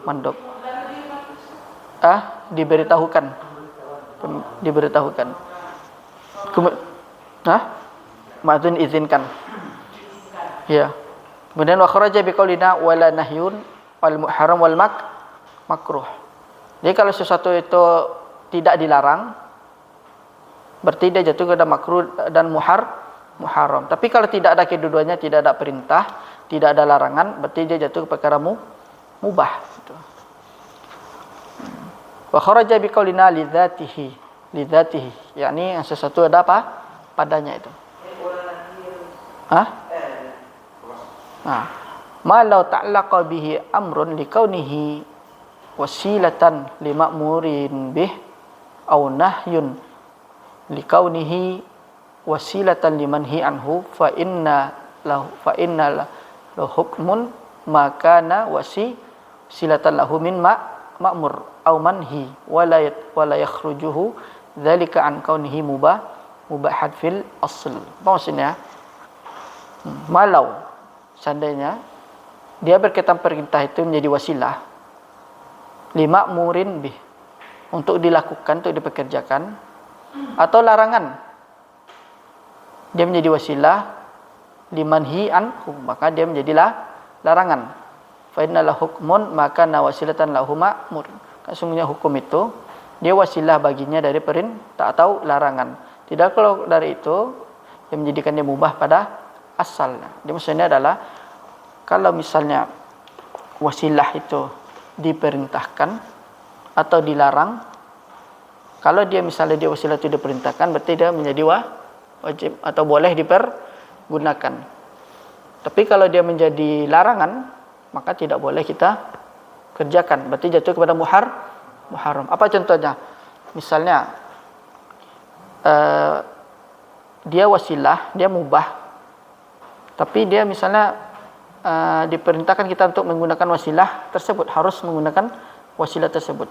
mandub. Diberitahukan. Ma'dzun izinkan. Ya. Kemudian wa kharaja biqaulina wala nahyun wal muharram wal makruh. Jadi kalau sesuatu itu tidak dilarang, berarti dia jatuh kepada makruh dan muharram. Tapi kalau tidak ada kedua-duanya, tidak ada perintah, tidak ada larangan, berarti dia jatuh ke perkara mubah. Gitu. Wa kharaja biqaulina lidzatihi, yakni yang sesuatu ada apa padanya itu. Ma law ta'allaqa bihi amrun likaunihi wasilatan lima'murin bih aw nahyun likaunihi wasilatan limanhi anhu fa inna lahu hukmun makana wasilatan lahu min ma'mur aw manhi wala yakhrujuhu dzalika an kaunihi mubahat fil asl. Apa maksudnya? Malau seandainya dia berkaitan perintah itu menjadi wasilah lima murin bih untuk dilakukan, untuk dipekerjakan, atau larangan dia menjadi wasilah limanhi anhu, maka dia menjadilah larangan. Fa innalah hukmun maka nawasilatan lahu ma'mur. Kan sungguhnya hukum itu dia wasilah baginya dari perintah atau larangan. Tidak kalau dari itu yang menjadikan dia mubah pada asalnya. Dia maksudnya adalah kalau misalnya wasilah itu diperintahkan atau dilarang, kalau dia misalnya dia wasilah itu diperintahkan berarti dia menjadi wajib atau boleh dipergunakan. Tapi kalau dia menjadi larangan maka tidak boleh kita kerjakan. Berarti jatuh kepada muharram. Apa contohnya? Misalnya dia wasilah, dia mubah, tapi dia misalnya diperintahkan kita untuk menggunakan wasilah tersebut, harus menggunakan wasilah tersebut.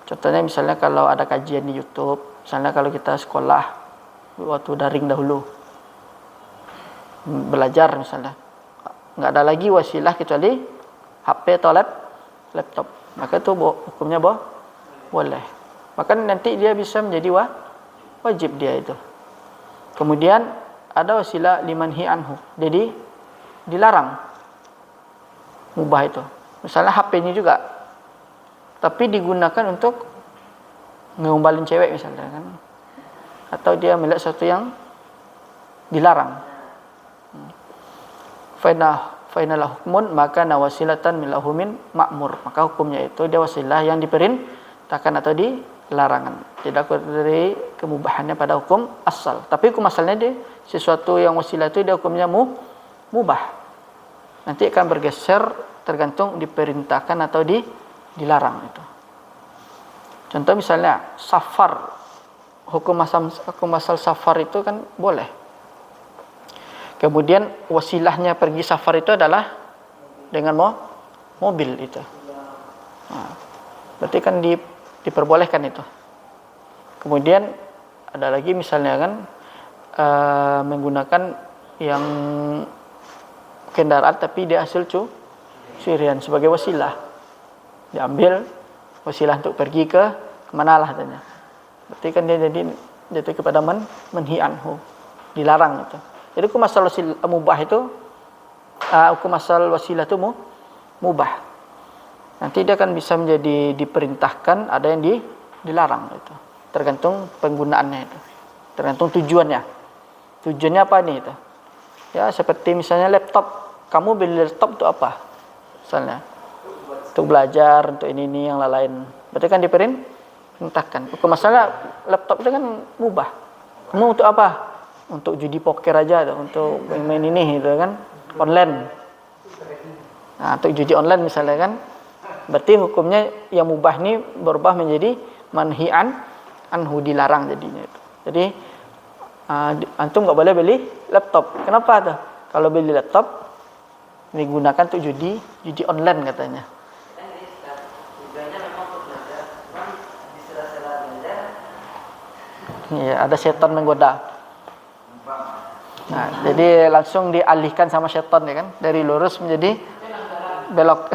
Contohnya misalnya kalau ada kajian di YouTube, misalnya kalau kita sekolah waktu daring dahulu belajar misalnya, nggak ada lagi wasilah kecuali HP atau laptop, maka itu hukumnya boleh. Maka nanti dia bisa menjadi wajib dia itu. Kemudian ada wasilah limanhi anhu, jadi dilarang mubah itu. Misalnya HP-nya juga, tapi digunakan untuk ngombalin cewek misalnya kan, atau dia melihat sesuatu yang dilarang. Fainalah hukmun maka nawasilatan milahu min ma'mur. Maka hukumnya itu dia wasilah yang diperintahkan atau dilarangan. Tidak dari kemubahannya pada hukum asal. Tapi hukum asalnya dia sesuatu yang wasilah itu dia hukumnya mubah. Nanti akan bergeser tergantung diperintahkan atau dilarang itu. Contoh misalnya safar. Hukum asal safar itu kan boleh. Kemudian wasilahnya pergi safar itu adalah dengan mobil itu. Nah, berarti kan diperbolehkan itu. Kemudian ada lagi misalnya kan menggunakan yang kendaraan tapi dia hasil curian sebagai wasilah. Diambil wasilah untuk pergi ke kemana lah katanya. Berarti kan dia jadi jatuh kepada manhi anhu, dilarang itu. Jadi hukum asal wasilah mubah itu hukum asal wasilah itu mubah. Nanti dia akan bisa menjadi diperintahkan, ada yang dilarang itu. Tergantung penggunaannya itu. Tergantung tujuannya. Tujuannya apa nih itu? Ya, seperti misalnya laptop. Kamu beli laptop untuk apa? Misalnya untuk belajar, untuk ini yang lain. Berarti kan diperintahkan. Hukum asalnya laptop itu kan mubah. Kamu untuk apa? Untuk judi poker aja, untuk main ini gitu kan, online. Nah, untuk judi online misalnya kan, berarti hukumnya yang mubah ini berubah menjadi manhi'an anhu, dilarang jadinya itu. Jadi antum nggak boleh beli laptop. Kenapa tuh? Kalau beli laptop digunakan untuk judi online katanya. Tujuannya memang untuk belajar, cuman di sela-sela belajar. Iya, ada setan menggoda. Nah, jadi langsung dialihkan sama setan ya kan, dari lurus menjadi belok.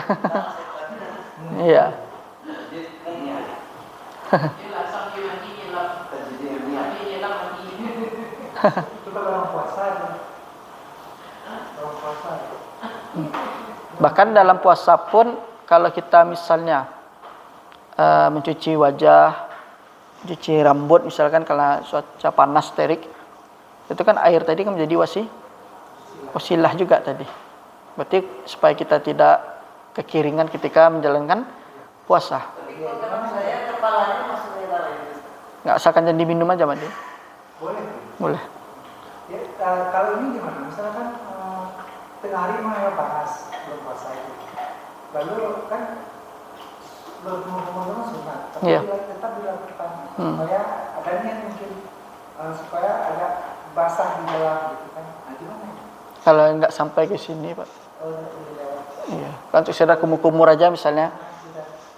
Iya. Itu dalam puasa. Dalam puasa. Bahkan dalam puasa pun kalau kita misalnya mencuci wajah, cuci rambut misalkan kalau cuaca panas terik, itu kan air tadi kan menjadi wasilah juga tadi. Berarti supaya kita tidak kekeringan ketika menjalankan puasa. Kalau saya kepalanya masuk ke dalam itu. Nggak asalkan jadi minum aja mandi. Boleh. Ya, kalau ini gimana? Misalkan tengah hari mulai panas belum puasa itu. Lalu kan berhubungan sunat, tapi Iya. tetap dilakukan supaya ada niat mungkin supaya agak basah di dalam gitu kan. Nah, gimana? Kalau nggak sampai ke sini, Pak. Di dalam. Iya. Kan untuk sekedar kumur-kumur aja misalnya.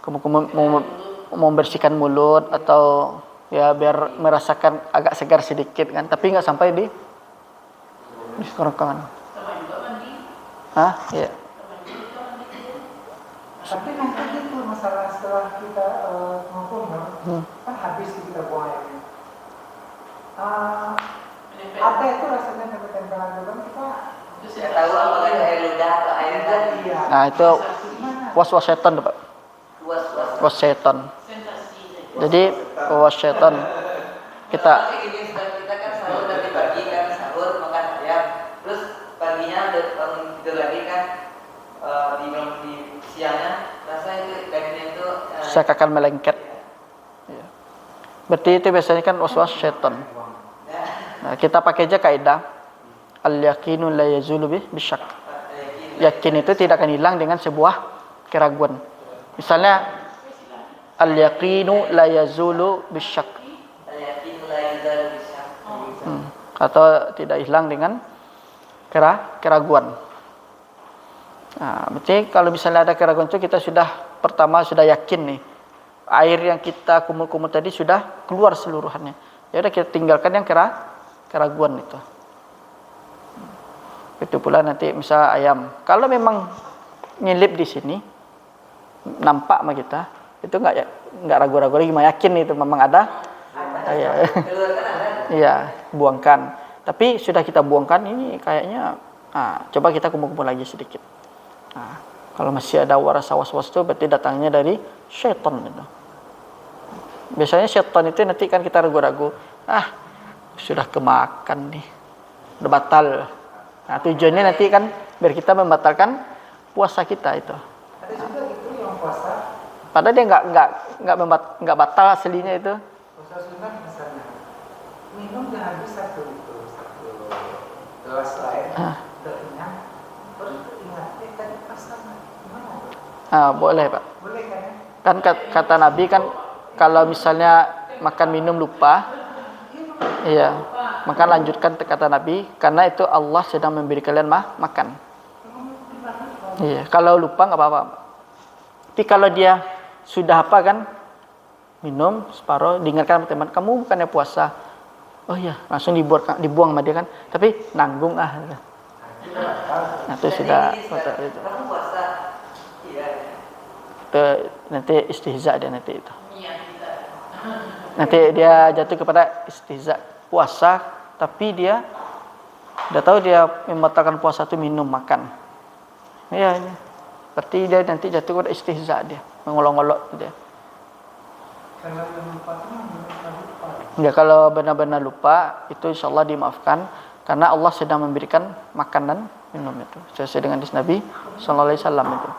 Kumur-kumur mau membersihkan mulut atau ya biar merasakan agak segar sedikit kan, tapi nggak sampai di kerongkongan. Hah? Iya. Tapi nanti gitu masalah setelah kita mengumpul kan habis kita buang airnya. Ada itu rasanya tempelan itu kan kita Nggak tahu apakah itu air ludah atau air tadi. Iya. Nah, itu was-was setan, Pak. Was-was. Was setan. Sensasi. Jadi was setan. Kita Kita gini, kita kan sahur dari pagi kan sahur makan ayam, terus paginya udah bangun tidur lagi kan di siangnya rasa itu kayaknya itu saya akan melengket. Ya. Berarti itu biasanya kan was-was setan. Nah, kita pakai aja kaidah al-yaqinu la yazulu bisyak. Yakin itu tidak akan hilang dengan sebuah keraguan. Misalnya al-yaqinu la yazulu bisyak. Atau tidak hilang dengan keraguan. Nah, berarti kalau misalnya ada keraguan itu kita pertama sudah yakin nih. Air yang kita kumul-kumul tadi sudah keluar seluruhannya. Ya udah kita tinggalkan yang keraguan itu. Itu pula nanti misal ayam. Kalau memang nyelip di sini nampak sama kita, itu enggak ragu-ragu lagi, yakin itu memang ada. Iya. Iya, buangkan. Tapi sudah kita buangkan ini kayaknya coba kita kumpul-kumpul lagi sedikit. Nah, kalau masih ada rasa was-was itu berarti datangnya dari syaitan itu. Biasanya syaitan itu nanti kan kita ragu-ragu, sudah kemakan nih. Udah batal. Nah, tujuannya nanti kan biar kita membatalkan puasa kita itu. Ada juga gitu yang puasa Padahal dia enggak batal aslinya itu. puasa sunat misalnya minum udah habis satu gelas air udah kenyang baru ingat tadi puasa gimana? Boleh, Pak. Boleh kan ya? Kan kata Nabi kan kalau misalnya makan minum lupa, iya, maka lanjutkan kata Nabi karena itu Allah sedang memberi kalian makan. Iya, kalau lupa nggak apa-apa. Tapi kalau dia sudah apa kan minum separuh, diingatkan teman kamu bukannya puasa. Oh iya, langsung dibuang sama dia kan. Tapi nanggung Nah, itu sudah itu. Kamu puasa? Iya. Nanti istihza dia nanti itu. Nanti dia jatuh kepada istihza puasa, tapi dia udah tahu dia membatalkan puasa itu minum makan. Iya. Berarti dia nanti jatuh kepada istihza dia, mengolok-olok dia. Kalau yang lupa itu lupa. Ya, kalau benar-benar lupa itu insyaallah dimaafkan karena Allah sedang memberikan makan dan minum itu. Sesuai dengan hadis Nabi sallallahu alaihi wasallam itu.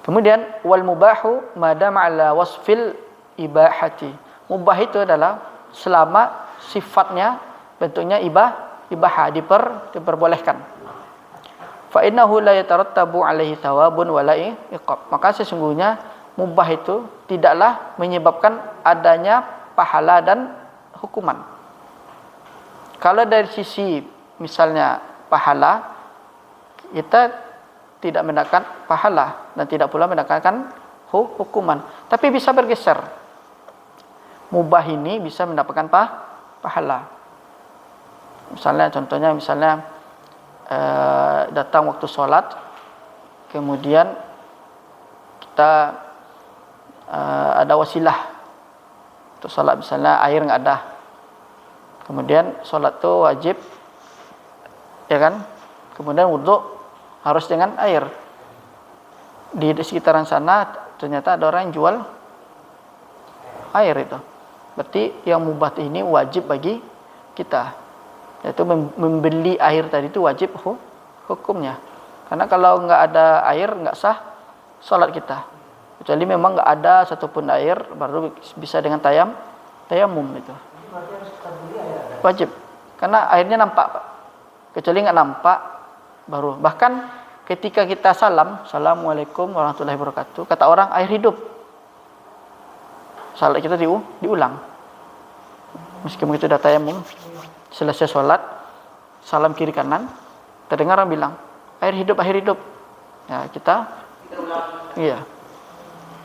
Kemudian wal mubahu madama ala wasfil ibahati. Mubah itu adalah selama sifatnya bentuknya ibahah diperbolehkan. Fa innahu la yatarattabu alaihi thawabun wala iqab. Maka sesungguhnya mubah itu tidaklah menyebabkan adanya pahala dan hukuman. Kalau dari sisi misalnya pahala, kita tidak mendapatkan pahala dan tidak pula mendapatkan hukuman, tapi bisa bergeser. Mubah ini bisa mendapatkan pahala. Contohnya datang waktu sholat, kemudian kita ada wasilah untuk sholat, misalnya air nggak ada, kemudian sholat itu wajib, ya kan? Kemudian wudhu harus dengan air. Di sekitaran sana ternyata ada orang yang jual air itu. Berarti yang mubah ini wajib bagi kita, yaitu membeli air tadi itu wajib hukumnya. Karena kalau nggak ada air nggak sah sholat kita. Kecuali memang nggak ada satupun air, baru bisa dengan tayamum itu. Wajib. Karena airnya nampak, Pak. Kecuali nggak nampak, baru. Bahkan ketika kita Assalamualaikum warahmatullahi wabarakatuh, kata orang air hidup. Salat kita diulang. Meskipun itu sudah tayamum, selesai sholat, salam kiri kanan, terdengar orang bilang, air hidup. Ya, kita ulang. Iya.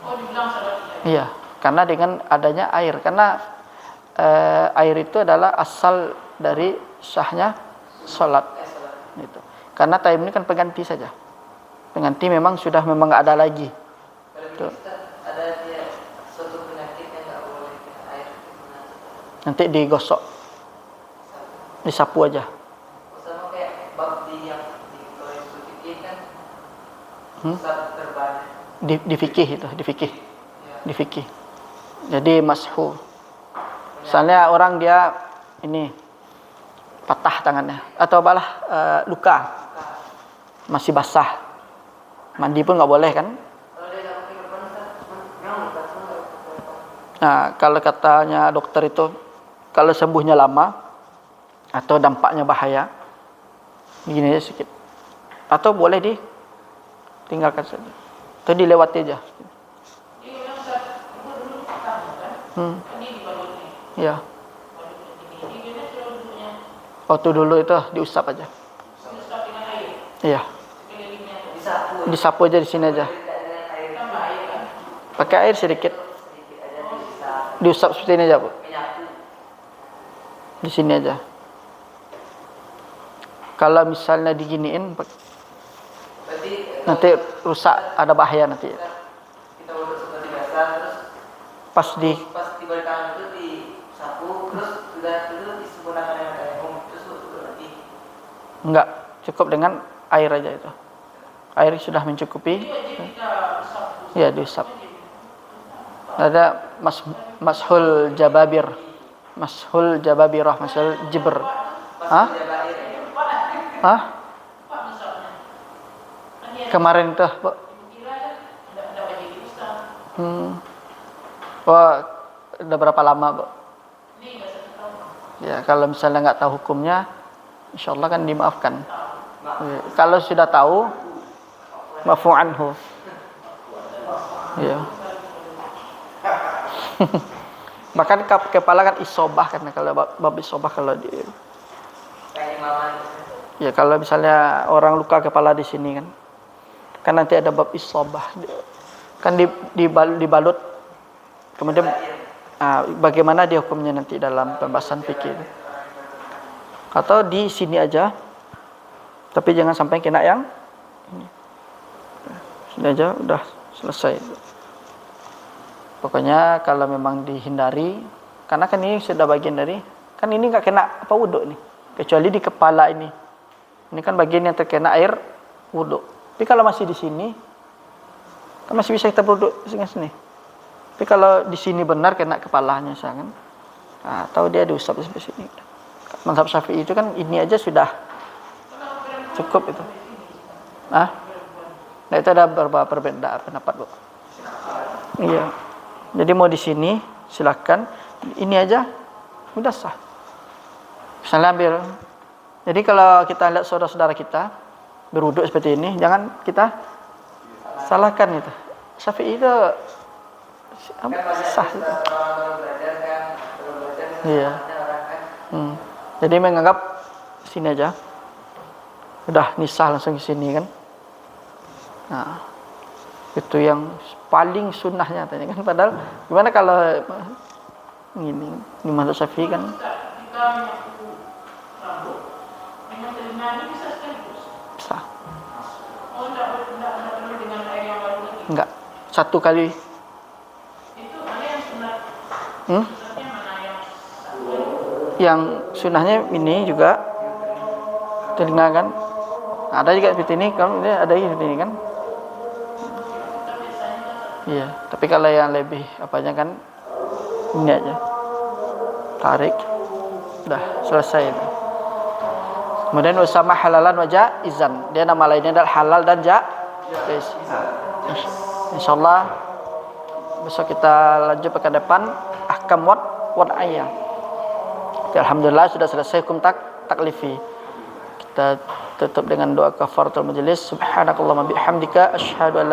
Oh, dibilang salat. Iya, karena dengan adanya air, karena air itu adalah asal dari sahnya sholat. Gitu. Karena tayamum ini kan pengganti saja. Pengganti memang nggak ada lagi. Tuh. Ada dia suatu penyakit yang nggak boleh air. Nanti digosok, disapu aja. Sama kayak bab di yang Ustaz terbanyak. Di fikih itu, di fikih. Di fikih. Jadi mashu. Misalnya orang dia ini patah tangannya atau apalah luka masih basah, mandi pun nggak boleh kan? Kalau dia nggak pakai perban, Ustaz, memang luka semua nggak pakai perban. Nah, kalau katanya dokter itu kalau sembuhnya lama atau dampaknya bahaya, begini aja sedikit. Atau boleh ditinggalkan saja. Atau dilewati aja. Ini memang Ustaz, dulu pertama kan? Ini dibalut nih. Ya. Balut ini gimana cara dulunya? Waktu dulu itu diusap aja. Diusap dengan air. Iya. Sekelilingnya tuh. Disapu. Disapu aja di sini aja. Tidak dengan air. Tambah air kan? Pakai air sedikit. Sedikit aja disapu. Diusap seperti ini aja, Bu. Menyapu. Di sini aja. Kalau misalnya diginiin Berarti nanti rusak, ada bahaya nanti. kita udah seperti biasa, terus Pas di pas tiba di tangan itu disapu, terus sudah itu disempurnakan dengan tayamum, terus udah lagi. enggak, cukup dengan air aja itu. Air sudah mencukupi. Jadi kita usap. Ya, diusap. Ada mashul jababir. Mashul jababirah, mashul jibr. Hah? Hah? Pak usapnya. Kan dia Kemarin tuh, Bu. kira kan ada wajib diusap. Wah, udah berapa lama, Bu? Ini nggak 1 tahun. Ya, kalau misalnya nggak tahu hukumnya, insya Allah kan dimaafkan. Ya, kalau sudah tahu, maafu anhu. Ya. Bahkan kepala kan isobah kan, kalau bab isobah kalau di Kayak imaman. ya kalau misalnya orang luka kepala di sini kan nanti ada bab isobah kan dibalut kemudian bagaimana dia hukumnya nanti dalam pembahasan fikih atau di sini aja tapi jangan sampai kena yang ini. Sini aja udah selesai. Pokoknya kalau memang dihindari karena kan ini sudah bagian dari kan ini nggak kena apa wudhu nih kecuali di kepala ini kan bagian yang terkena air wudhu. Tapi kalau masih di sini kan masih bisa kita berwudhu sini. Tapi kalau di sini benar kena kepalanya kan, atau dia diusap di sini. Mazhab Syafi'i itu kan ini aja sudah cukup itu. Nah itu ada beberapa perbedaan pendapat, Bu. Iya. Jadi mau di sini silakan, ini aja udah sah. Misalnya ambil. Jadi kalau kita lihat saudara-saudara kita berwuduk seperti ini, jangan kita salahkan itu. Syafi'i itu Kan banyak sah. orang belajar kan, Iya. orang kan. Jadi menganggap sini aja. Udah nisah langsung ke sini kan. Nah, itu yang paling sunnahnya tanya kan. Padahal gimana kalau ini mazhab Syafi'i kan Kita menyapu rambut dengan telinga ini bisa sekaligus. sah. Oh, enggak perlu dengan air yang baru lagi. Enggak. Satu kali. Itu mana yang sunat? Hmm? Sunatnya mana yang satu kali? Yang sunnahnya ini juga telinga kan. Ada juga seperti ini, kalau ini ada seperti ini kan. Iya, tapi kalau yang lebih apanya kan ini aja. Tarik. Udah selesai itu. Kemudian usama halalan wa jaizan. Dia nama lainnya adalah halal dan jaiz. Insyaallah besok kita lanjut ke depan ahkam wad'iyah. Alhamdulillah sudah selesai hukum taklifi. Kita tutup dengan doa kafaratul majelis. Subhanakallahumma bihamdika asyhadu an la